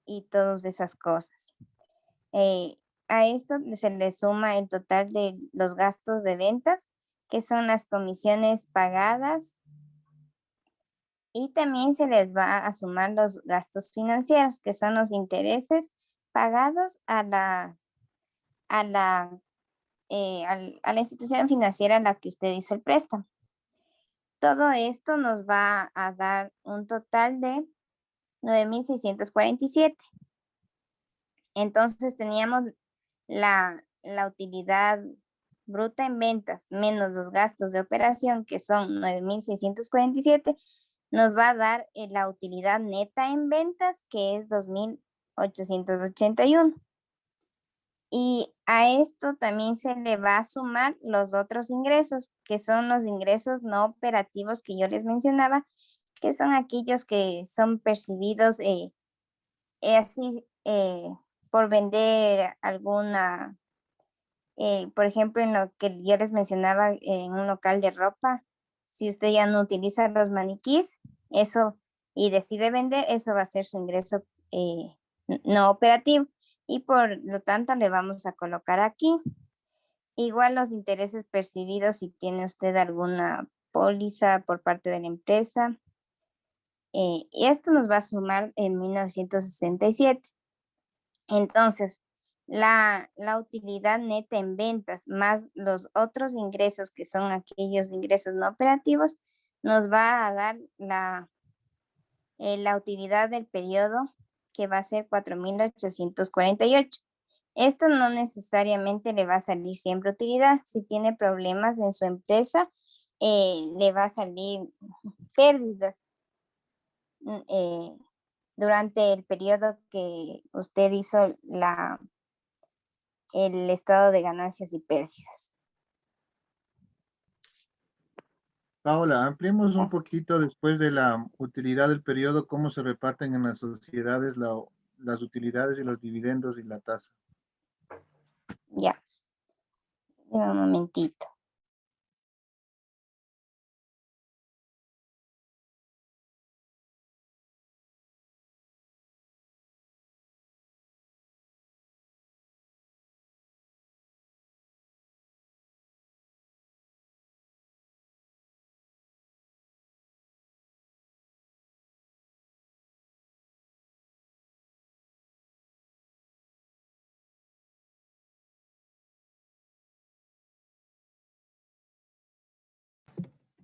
y todas esas cosas. A esto se le suma el total de los gastos de ventas, que son las comisiones pagadas, y también se les va a sumar los gastos financieros, que son los intereses pagados a la institución financiera a la que usted hizo el préstamo. Todo esto nos va a dar un total de 9,647. Entonces teníamos la utilidad bruta en ventas menos los gastos de operación, que son 9,647, nos va a dar la utilidad neta en ventas, que es 2,881. Y a esto también se le va a sumar los otros ingresos, que son los ingresos no operativos que yo les mencionaba, que son aquellos que son percibidos así por vender alguna, por ejemplo, en lo que yo les mencionaba en un local de ropa, si usted ya no utiliza los maniquís, eso, y decide vender, eso va a ser su ingreso no operativo. Y por lo tanto le vamos a colocar aquí. Igual los intereses percibidos si tiene usted alguna póliza por parte de la empresa. Y esto nos va a sumar en 1967. Entonces, la utilidad neta en ventas más los otros ingresos que son aquellos ingresos no operativos, nos va a dar la utilidad del periodo que va a ser 4.848. Esto no necesariamente le va a salir siempre utilidad. Si tiene problemas en su empresa, le va a salir pérdidas durante el periodo que usted hizo el estado de ganancias y pérdidas. Paola, ampliemos un poquito después de la utilidad del periodo, cómo se reparten en las sociedades las utilidades y los dividendos y la tasa. Ya, dame un momentito.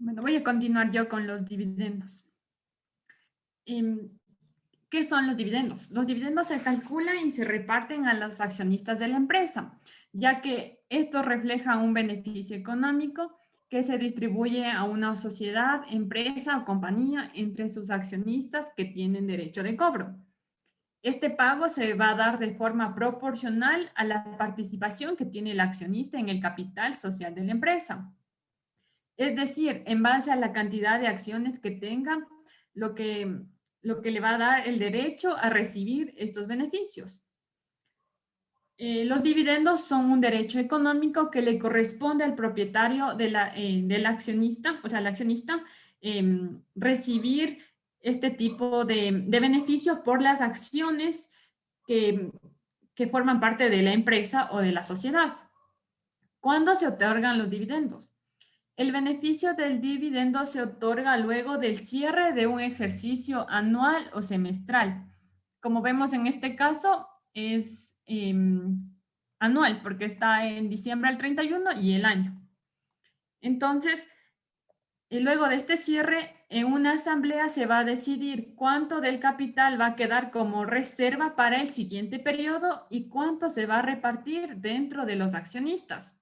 Bueno, voy a continuar yo con los dividendos. ¿Qué son los dividendos? Los dividendos se calculan y se reparten a los accionistas de la empresa, ya que esto refleja un beneficio económico que se distribuye a una sociedad, empresa o compañía entre sus accionistas que tienen derecho de cobro. Este pago se va a dar de forma proporcional a la participación que tiene el accionista en el capital social de la empresa. Es decir, en base a la cantidad de acciones que tenga, lo que le va a dar el derecho a recibir estos beneficios. Los dividendos son un derecho económico que le corresponde al propietario del accionista, o sea, al accionista, recibir este tipo de beneficio por las acciones que forman parte de la empresa o de la sociedad. ¿Cuándo se otorgan los dividendos? El beneficio del dividendo se otorga luego del cierre de un ejercicio anual o semestral. Como vemos en este caso, es anual porque está en diciembre al 31 y el año. Entonces, luego de este cierre, en una asamblea se va a decidir cuánto del capital va a quedar como reserva para el siguiente periodo y cuánto se va a repartir dentro de los accionistas.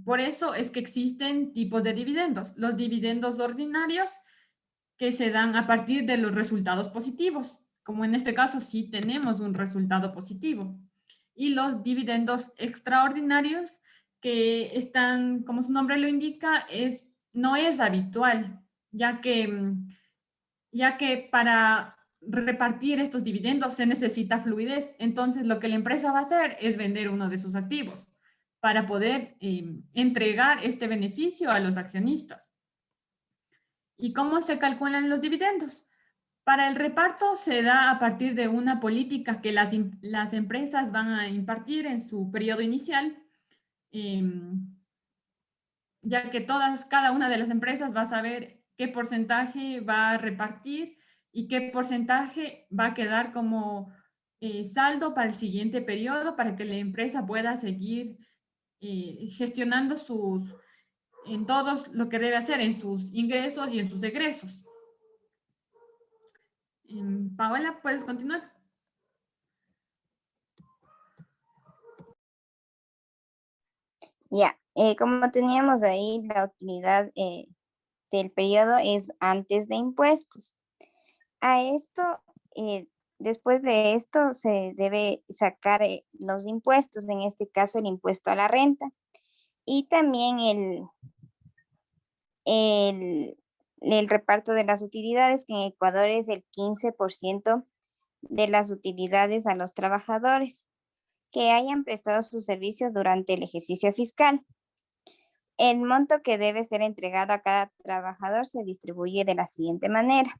Por eso es que existen tipos de dividendos. Los dividendos ordinarios que se dan a partir de los resultados positivos, como en este caso sí tenemos un resultado positivo. Y los dividendos extraordinarios que están, como su nombre lo indica, no es habitual, ya que para repartir estos dividendos se necesita fluidez. Entonces lo que la empresa va a hacer es vender uno de sus activos para poder entregar este beneficio a los accionistas. ¿Y cómo se calculan los dividendos? Para el reparto se da a partir de una política que las empresas van a impartir en su periodo inicial, ya que cada una de las empresas va a saber qué porcentaje va a repartir y qué porcentaje va a quedar como saldo para el siguiente periodo para que la empresa pueda seguir gestionando en todo lo que debe hacer, en sus ingresos y en sus egresos. Paola, ¿puedes continuar? Ya, como teníamos ahí, la utilidad del periodo es antes de impuestos. A esto, después de esto, se debe sacar los impuestos, en este caso el impuesto a la renta y también el reparto de las utilidades, que en Ecuador es el 15% de las utilidades a los trabajadores que hayan prestado sus servicios durante el ejercicio fiscal. El monto que debe ser entregado a cada trabajador se distribuye de la siguiente manera.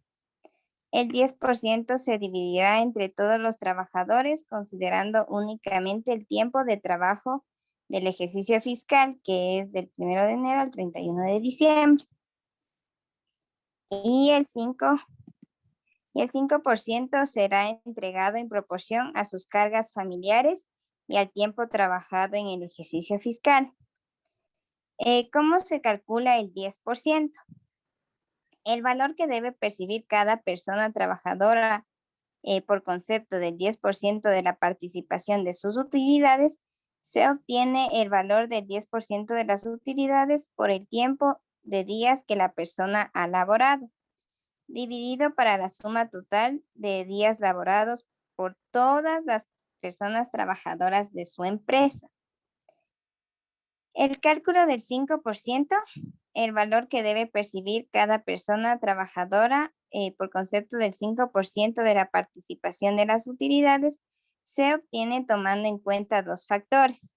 El 10% se dividirá entre todos los trabajadores, considerando únicamente el tiempo de trabajo del ejercicio fiscal, que es del 1 de enero al 31 de diciembre. y el 5% será entregado en proporción a sus cargas familiares y al tiempo trabajado en el ejercicio fiscal. ¿Cómo se calcula el 10%? El valor que debe percibir cada persona trabajadora por concepto del 10% de la participación de sus utilidades, se obtiene el valor del 10% de las utilidades por el tiempo de días que la persona ha laborado, dividido para la suma total de días laborados por todas las personas trabajadoras de su empresa. El cálculo del 5%, el valor que debe percibir cada persona trabajadora por concepto del 5% de la participación de las utilidades, se obtiene tomando en cuenta dos factores.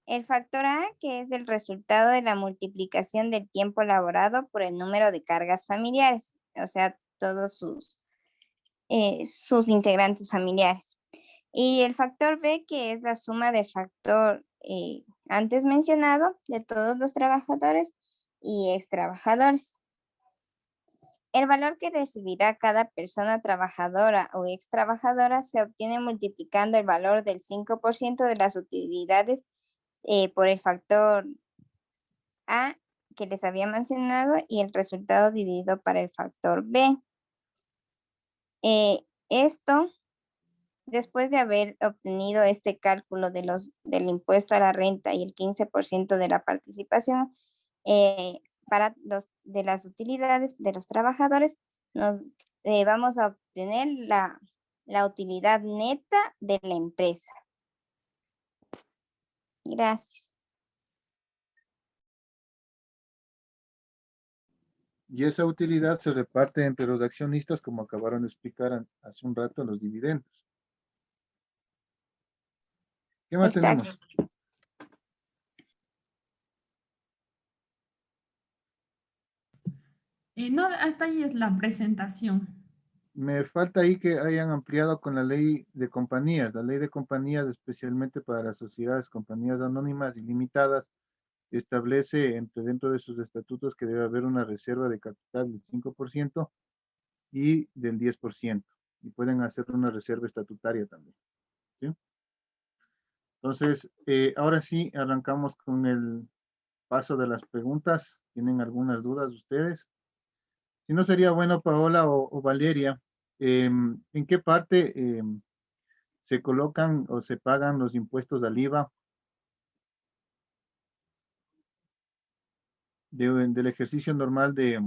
El factor A, que es el resultado de la multiplicación del tiempo laborado por el número de cargas familiares, o sea, todos sus integrantes familiares. Y el factor B, que es la suma del factor antes mencionado de todos los trabajadores y extrabajadores. El valor que recibirá cada persona trabajadora o extrabajadora se obtiene multiplicando el valor del 5% de las utilidades por el factor A que les había mencionado y el resultado dividido para el factor B. Esto, después de haber obtenido este cálculo del impuesto a la renta y el 15% de la participación de las utilidades de los trabajadores, vamos a obtener la utilidad neta de la empresa. Gracias. Y esa utilidad se reparte entre los accionistas, como acabaron de explicar hace un rato, los dividendos. ¿Qué más tenemos? No, hasta ahí es la presentación. Me falta ahí que hayan ampliado con la ley de compañías. La ley de compañías, especialmente para las sociedades, compañías anónimas y limitadas, establece dentro de sus estatutos que debe haber una reserva de capital del 5% y del 10%. Y pueden hacer una reserva estatutaria también. ¿Sí? Entonces, ahora sí, arrancamos con el paso de las preguntas. ¿Tienen algunas dudas ustedes? Si no, sería bueno, Paola o Valeria, ¿en qué parte se colocan o se pagan los impuestos al IVA del ejercicio normal de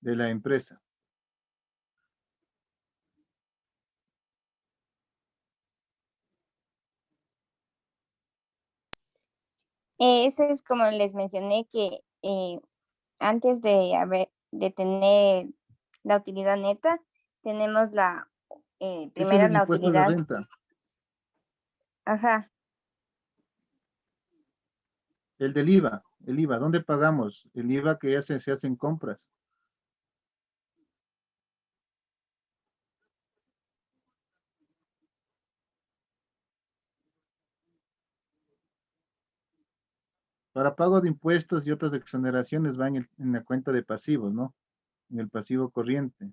la empresa? Eso es como les mencioné que antes de tener la utilidad neta, tenemos Ese es primero el la impuesto a la utilidad. renta. El del IVA, ¿dónde pagamos? El IVA que se hacen compras. Para pago de impuestos y otras exoneraciones van en la cuenta de pasivos, ¿no? En el pasivo corriente.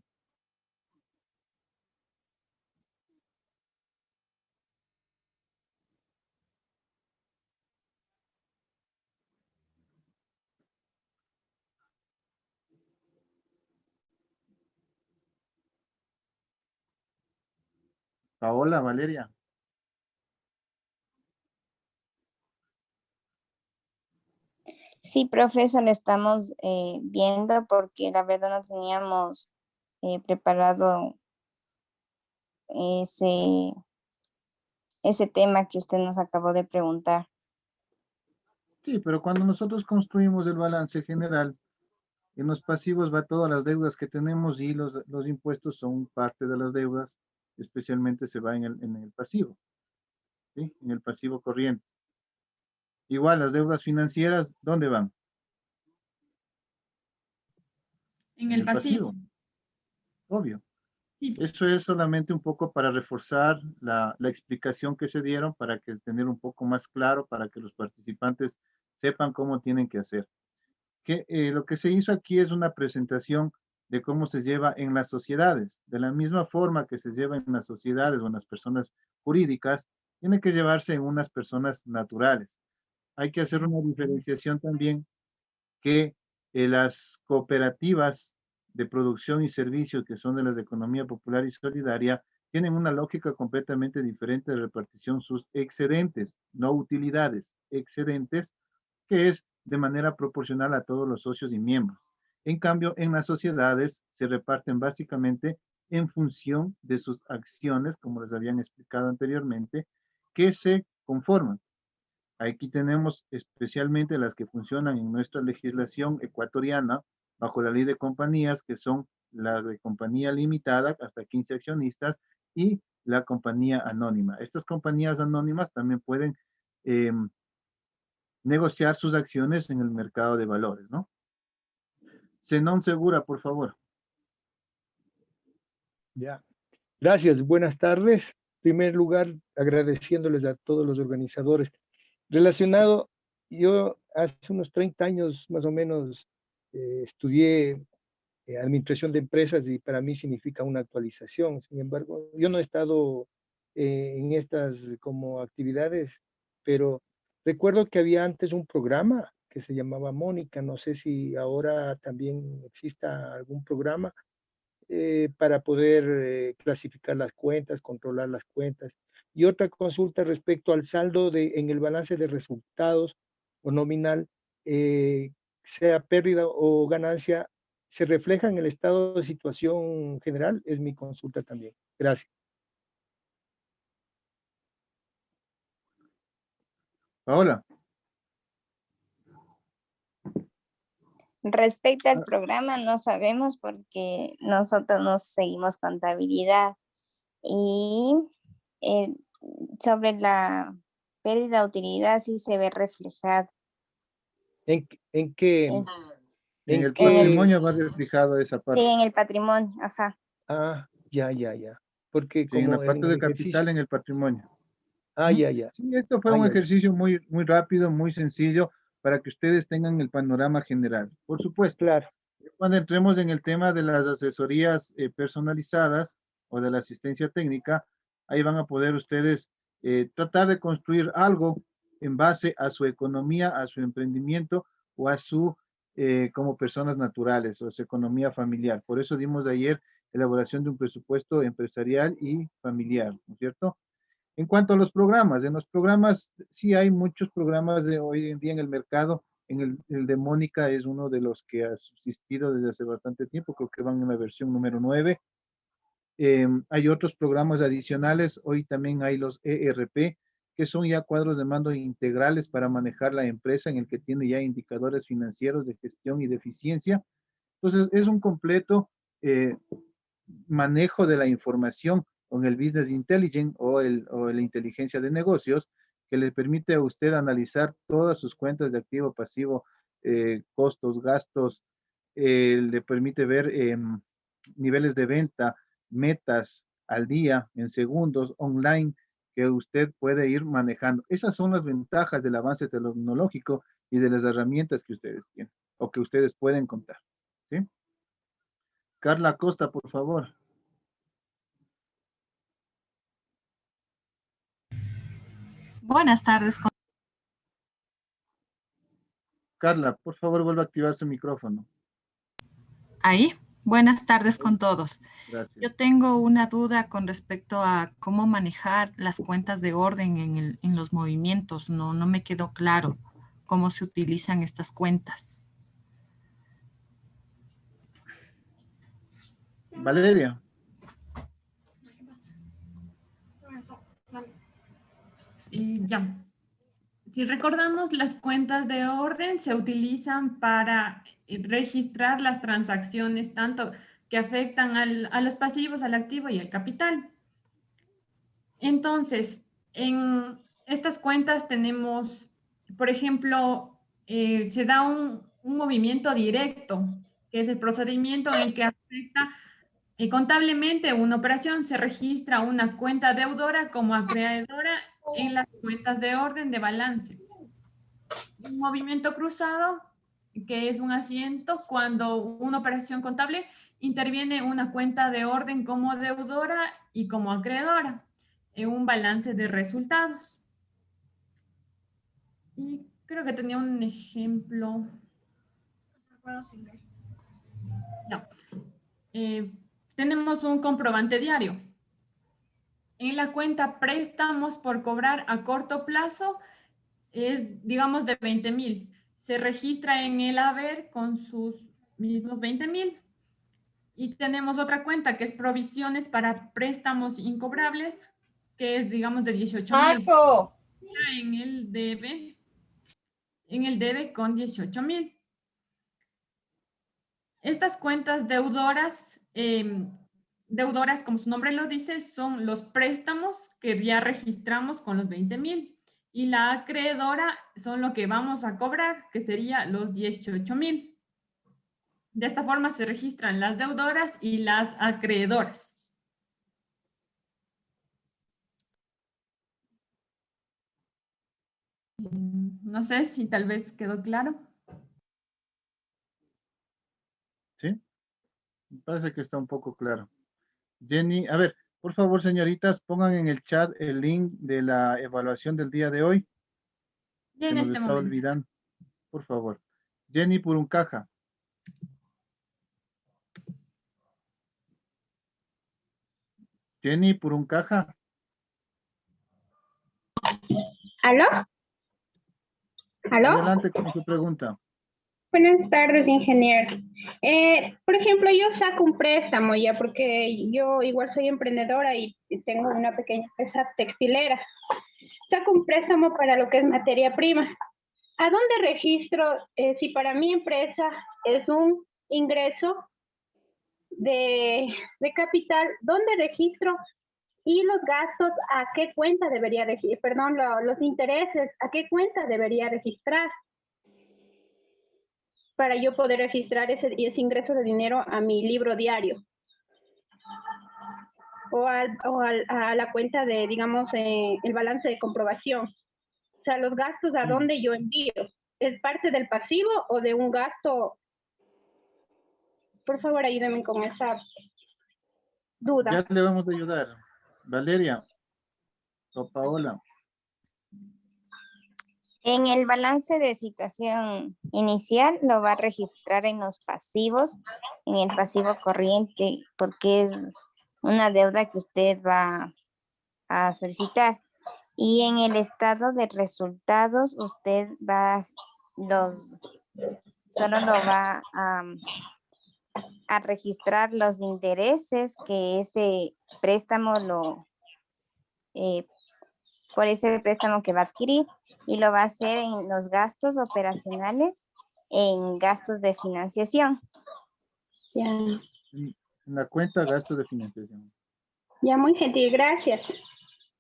Paola, Valeria. Sí, profesor, lo estamos viendo porque la verdad no teníamos preparado ese tema que usted nos acabó de preguntar. Sí, pero cuando nosotros construimos el balance general, en los pasivos va todas las deudas que tenemos y los impuestos son parte de las deudas, especialmente se va en el pasivo, ¿sí? En el pasivo corriente. Igual, las deudas financieras, ¿dónde van? En el pasivo. Obvio. Sí. Eso es solamente un poco para reforzar la explicación que se dieron, para que tener un poco más claro, para que los participantes sepan cómo tienen que hacer. que lo que se hizo aquí es una presentación de cómo se lleva en las sociedades. De la misma forma que se lleva en las sociedades o en las personas jurídicas, tiene que llevarse en unas personas naturales. Hay que hacer una diferenciación también que las cooperativas de producción y servicios, que son de las de economía popular y solidaria, tienen una lógica completamente diferente de repartición sus excedentes, no utilidades, excedentes, que es de manera proporcional a todos los socios y miembros. En cambio, en las sociedades se reparten básicamente en función de sus acciones, como les habían explicado anteriormente, que se conforman. Aquí tenemos especialmente las que funcionan en nuestra legislación ecuatoriana bajo la ley de compañías, que son la de compañía limitada hasta 15 accionistas y la compañía anónima. Estas compañías anónimas también pueden eh, negociar sus acciones en el mercado de valores, ¿no? Zenón Segura, por favor. Ya. Gracias, buenas tardes. En primer lugar, agradeciéndoles a todos los organizadores. Relacionado, yo hace unos 30 años más o menos estudié administración de empresas y para mí significa una actualización. Sin embargo, yo no he estado en estas como actividades, pero recuerdo que había antes un programa que se llamaba Mónica. No sé si ahora también exista algún programa para poder clasificar las cuentas, controlar las cuentas. Y otra consulta respecto al saldo en el balance de resultados o nominal, sea pérdida o ganancia, ¿se refleja en el estado de situación general? Es mi consulta también. Gracias. Paola. Respecto al programa, no sabemos porque nosotros no seguimos contabilidad. Y eh, sobre la pérdida de utilidad sí se ve reflejado. ¿En qué? En, En el qué? patrimonio va reflejado esa parte. sí, en el patrimonio, ajá. Ah, ya. Porque Sí, en la como parte en el de capital, ejercicio. en el patrimonio. Ah, ya. Sí, esto fue un ejercicio muy, muy rápido, muy sencillo, para que ustedes tengan el panorama general. Por supuesto, Claro. cuando entremos en el tema de las asesorías personalizadas o de la asistencia técnica, ahí van a poder ustedes tratar de construir algo en base a su economía, a su emprendimiento o a su, como personas naturales, o su economía familiar. Por eso dimos de ayer elaboración de un presupuesto empresarial y familiar, ¿no es cierto? En cuanto a los programas, en los programas, sí hay muchos programas de hoy en día en el mercado. El de Mónica es uno de los que ha subsistido desde hace bastante tiempo, creo que van en la versión número 9. Hay otros programas adicionales, hoy también hay los ERP, que son ya cuadros de mando integrales para manejar la empresa, en el que tiene ya indicadores financieros de gestión y de eficiencia. Entonces, es un completo manejo de la información con el Business Intelligence o la inteligencia de negocios, que le permite a usted analizar todas sus cuentas de activo, pasivo, costos, gastos, le permite ver niveles de venta, metas al día, en segundos, online, que usted puede ir manejando. Esas son las ventajas del avance tecnológico y de las herramientas que ustedes tienen o que ustedes pueden contar. ¿Sí? Carla Costa, por favor. Buenas tardes. Carla, por favor, vuelva a activar su micrófono. Ahí. Buenas tardes con todos. Gracias. Yo tengo una duda con respecto a cómo manejar las cuentas de orden en los movimientos. No me quedó claro cómo se utilizan estas cuentas. Valeria. Ya. Si recordamos, las cuentas de orden se utilizan para registrar las transacciones tanto que afectan a los pasivos, al activo y al capital. Entonces, en estas cuentas tenemos, por ejemplo, se da un movimiento directo, que es el procedimiento en el que afecta contablemente una operación. Se registra una cuenta deudora como acreedora en las cuentas de orden de balance. Un movimiento cruzado que es un asiento cuando una operación contable interviene una cuenta de orden como deudora y como acreedora en un balance de resultados. Y creo que tenía un ejemplo. No. Tenemos un comprobante diario. En la cuenta préstamos por cobrar a corto plazo es, digamos, de 20,000. Se registra en el haber con sus mismos 20,000. Y tenemos otra cuenta que es provisiones para préstamos incobrables, que es, digamos, de 18,000. En el debe con 18,000. Estas cuentas deudoras, deudoras, como su nombre lo dice, son los préstamos que ya registramos con los 20,000. Y la acreedora son lo que vamos a cobrar, que sería los 18,000. De esta forma se registran las deudoras y las acreedoras. No sé si tal vez quedó claro. ¿Sí? Me parece que está un poco claro. Jenny, a ver, por favor, señoritas, pongan en el chat el link de la evaluación del día de hoy, Y que en nos este está momento. olvidando. Por favor. Jenny Puruncaja. Jenny Puruncaja. ¿Aló? ¿Aló? Adelante con su pregunta. Buenas tardes, ingeniero. Por ejemplo, yo saco un préstamo ya porque yo igual soy emprendedora y tengo una pequeña empresa textilera. Saco un préstamo para lo que es materia prima. ¿A dónde registro si para mi empresa es un ingreso de capital? ¿Dónde registro? Y los gastos, ¿a qué cuenta debería registrar? Perdón, los intereses, ¿a qué cuenta debería registrar? Para yo poder registrar ese ingreso de dinero a mi libro diario. O a la cuenta de, digamos, el balance de comprobación. O sea, los gastos, ¿a dónde yo envío? ¿Es parte del pasivo o de un gasto? Por favor, ayúdenme con esa duda. Ya le vamos a ayudar. Valeria o Paola. En el balance de situación inicial lo va a registrar en los pasivos, en el pasivo corriente, porque es una deuda que usted va a solicitar. Y en el estado de resultados usted solo lo va a registrar los intereses que ese préstamo por ese préstamo que va a adquirir, y lo va a hacer en los gastos operacionales, en gastos de financiación. Ya, En la cuenta gastos de financiación. ya, muy gentil, gracias.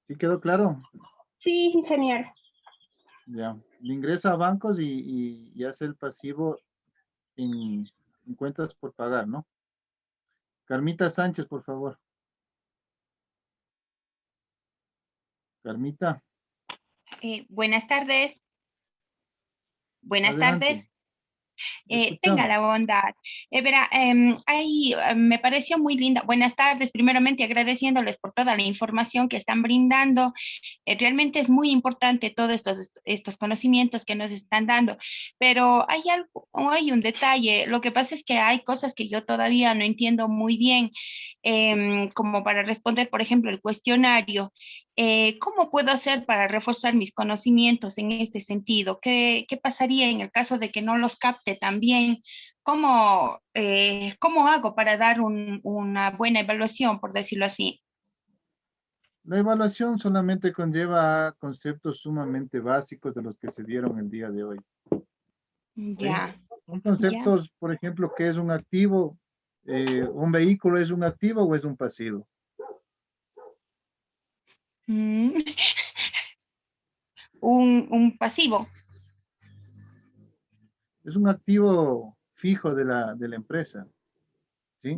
¿Sí quedó claro? Sí, ingeniero. Ya. Le ingresa a bancos y hace el pasivo en cuentas por pagar, ¿no? Carmita Sánchez, por favor. Carmita. Buenas tardes. Buenas Adelante. tardes. Tenga la bondad. Ahí me pareció muy linda. Buenas tardes, primeramente agradeciéndoles por toda la información que están brindando. Realmente es muy importante todos estos conocimientos que nos están dando, pero hay un detalle. Lo que pasa es que hay cosas que yo todavía no entiendo muy bien, como para responder, por ejemplo, el cuestionario. ¿Cómo puedo hacer para reforzar mis conocimientos en este sentido? ¿Qué pasaría en el caso de que no los capte también? ¿Cómo hago para dar una buena evaluación, por decirlo así? La evaluación solamente conlleva conceptos sumamente básicos de los que se dieron el día de hoy. Ya. ¿Sí? Son conceptos, por ejemplo, ¿qué es un activo? ¿Un vehículo es un activo o es un pasivo? Un pasivo. Es un activo fijo de la empresa. ¿Sí?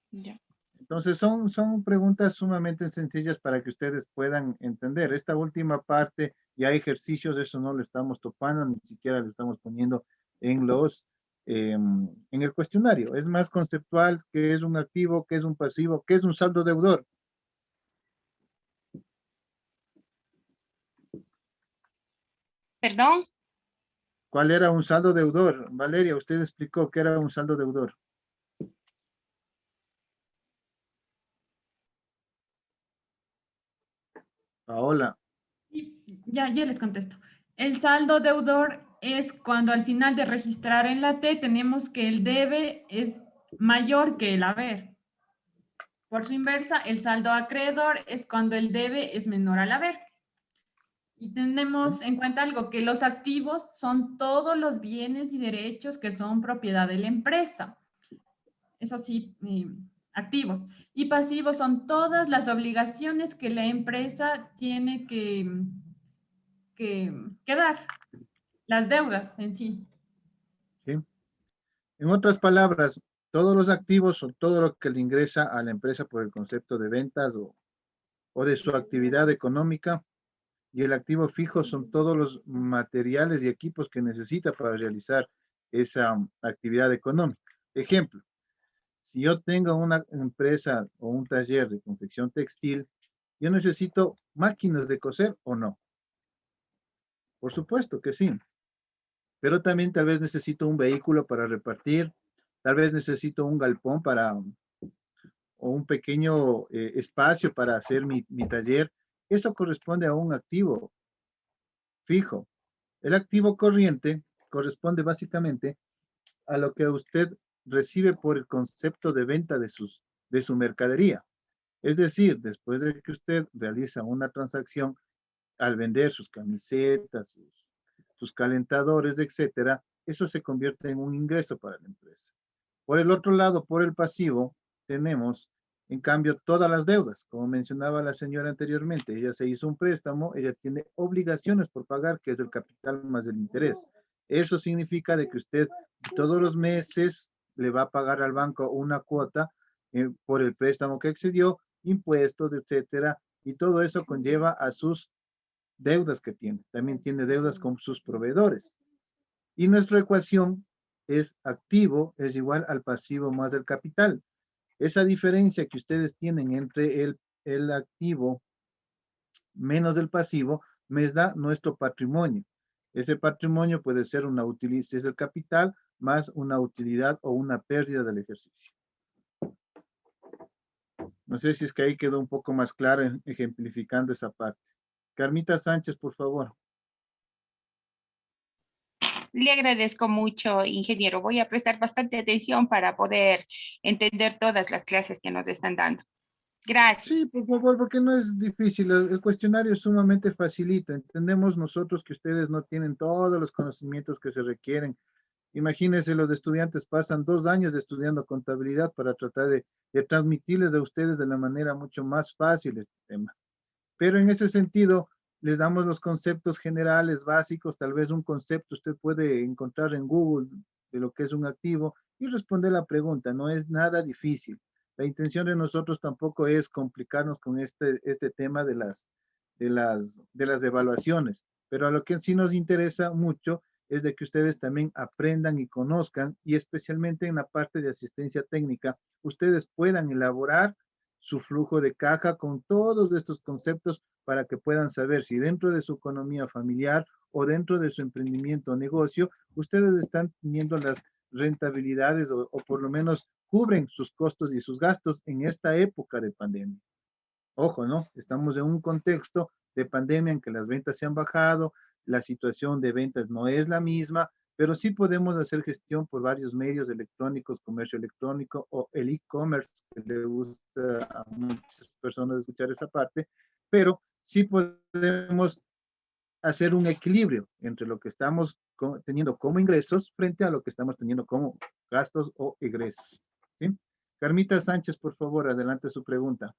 Ya. Entonces son preguntas sumamente sencillas para que ustedes puedan entender. Esta última parte, ya ejercicios, eso no lo estamos topando, ni siquiera le estamos poniendo en en el cuestionario. Es más conceptual, qué es un activo, qué es un pasivo, qué es un saldo deudor. ¿Perdón? ¿Cuál era un saldo deudor? Valeria, usted explicó qué era un saldo deudor. Paola. Ya les contesto. El saldo deudor es cuando al final de registrar en la T tenemos que el debe es mayor que el haber. Por su inversa, el saldo acreedor es cuando el debe es menor al haber. Y tenemos en cuenta algo, que los activos son todos los bienes y derechos que son propiedad de la empresa. Eso sí, activos. Y pasivos son todas las obligaciones que la empresa tiene que dar, las deudas en sí. ¿Sí? En otras palabras, todos los activos son todo lo que le ingresa a la empresa por el concepto de ventas o de su actividad económica, y el activo fijo son todos los materiales y equipos que necesita para realizar esa actividad económica. Ejemplo, si yo tengo una empresa o un taller de confección textil, yo necesito máquinas de coser o no. Por supuesto que sí, pero también tal vez necesito un vehículo para repartir, tal vez necesito un galpón o un pequeño espacio para hacer mi taller. Eso corresponde a un activo fijo. El activo corriente corresponde básicamente a lo que usted recibe por el concepto de venta de su mercadería. Es decir, después de que usted realiza una transacción al vender sus camisetas, sus calentadores, etcétera, eso se convierte en un ingreso para la empresa. Por el otro lado, por el pasivo, tenemos, en cambio, todas las deudas. Como mencionaba la señora anteriormente, ella se hizo un préstamo, ella tiene obligaciones por pagar, que es el capital más el interés. Eso significa de que usted todos los meses le va a pagar al banco una cuota por el préstamo que excedió, impuestos, etcétera, y todo eso conlleva a sus deudas que tiene. También tiene deudas con sus proveedores. Y nuestra ecuación es activo es igual al pasivo más el capital. Esa diferencia que ustedes tienen entre el activo menos el pasivo me da nuestro patrimonio. Ese patrimonio puede ser una utilidad, es el capital más una utilidad o una pérdida del ejercicio. No sé si es que ahí quedó un poco más claro ejemplificando esa parte. Carmita Sánchez, por favor. Le agradezco mucho, ingeniero. Voy a prestar bastante atención para poder entender todas las clases que nos están dando. Gracias. Sí, por favor, porque no es difícil. El cuestionario es sumamente facilito. Entendemos nosotros que ustedes no tienen todos los conocimientos que se requieren. Imagínense, los estudiantes pasan 2 años estudiando contabilidad para tratar de transmitirles a ustedes de la manera mucho más fácil este tema. Pero en ese sentido, les damos los conceptos generales, básicos, tal vez un concepto usted puede encontrar en Google de lo que es un activo y responder la pregunta, no es nada difícil. La intención de nosotros tampoco es complicarnos con este tema de las evaluaciones, pero a lo que sí nos interesa mucho es de que ustedes también aprendan y conozcan, y especialmente en la parte de asistencia técnica, ustedes puedan elaborar su flujo de caja con todos estos conceptos para que puedan saber si dentro de su economía familiar o dentro de su emprendimiento o negocio, ustedes están teniendo las rentabilidades o por lo menos cubren sus costos y sus gastos en esta época de pandemia. Ojo, ¿no? Estamos en un contexto de pandemia en que las ventas se han bajado, la situación de ventas no es la misma, pero sí podemos hacer gestión por varios medios electrónicos, comercio electrónico o el e-commerce, que le gusta a muchas personas escuchar esa parte, pero sí podemos hacer un equilibrio entre lo que estamos teniendo como ingresos frente a lo que estamos teniendo como gastos o egresos. ¿Sí? Carmita Sánchez, por favor, adelante su pregunta.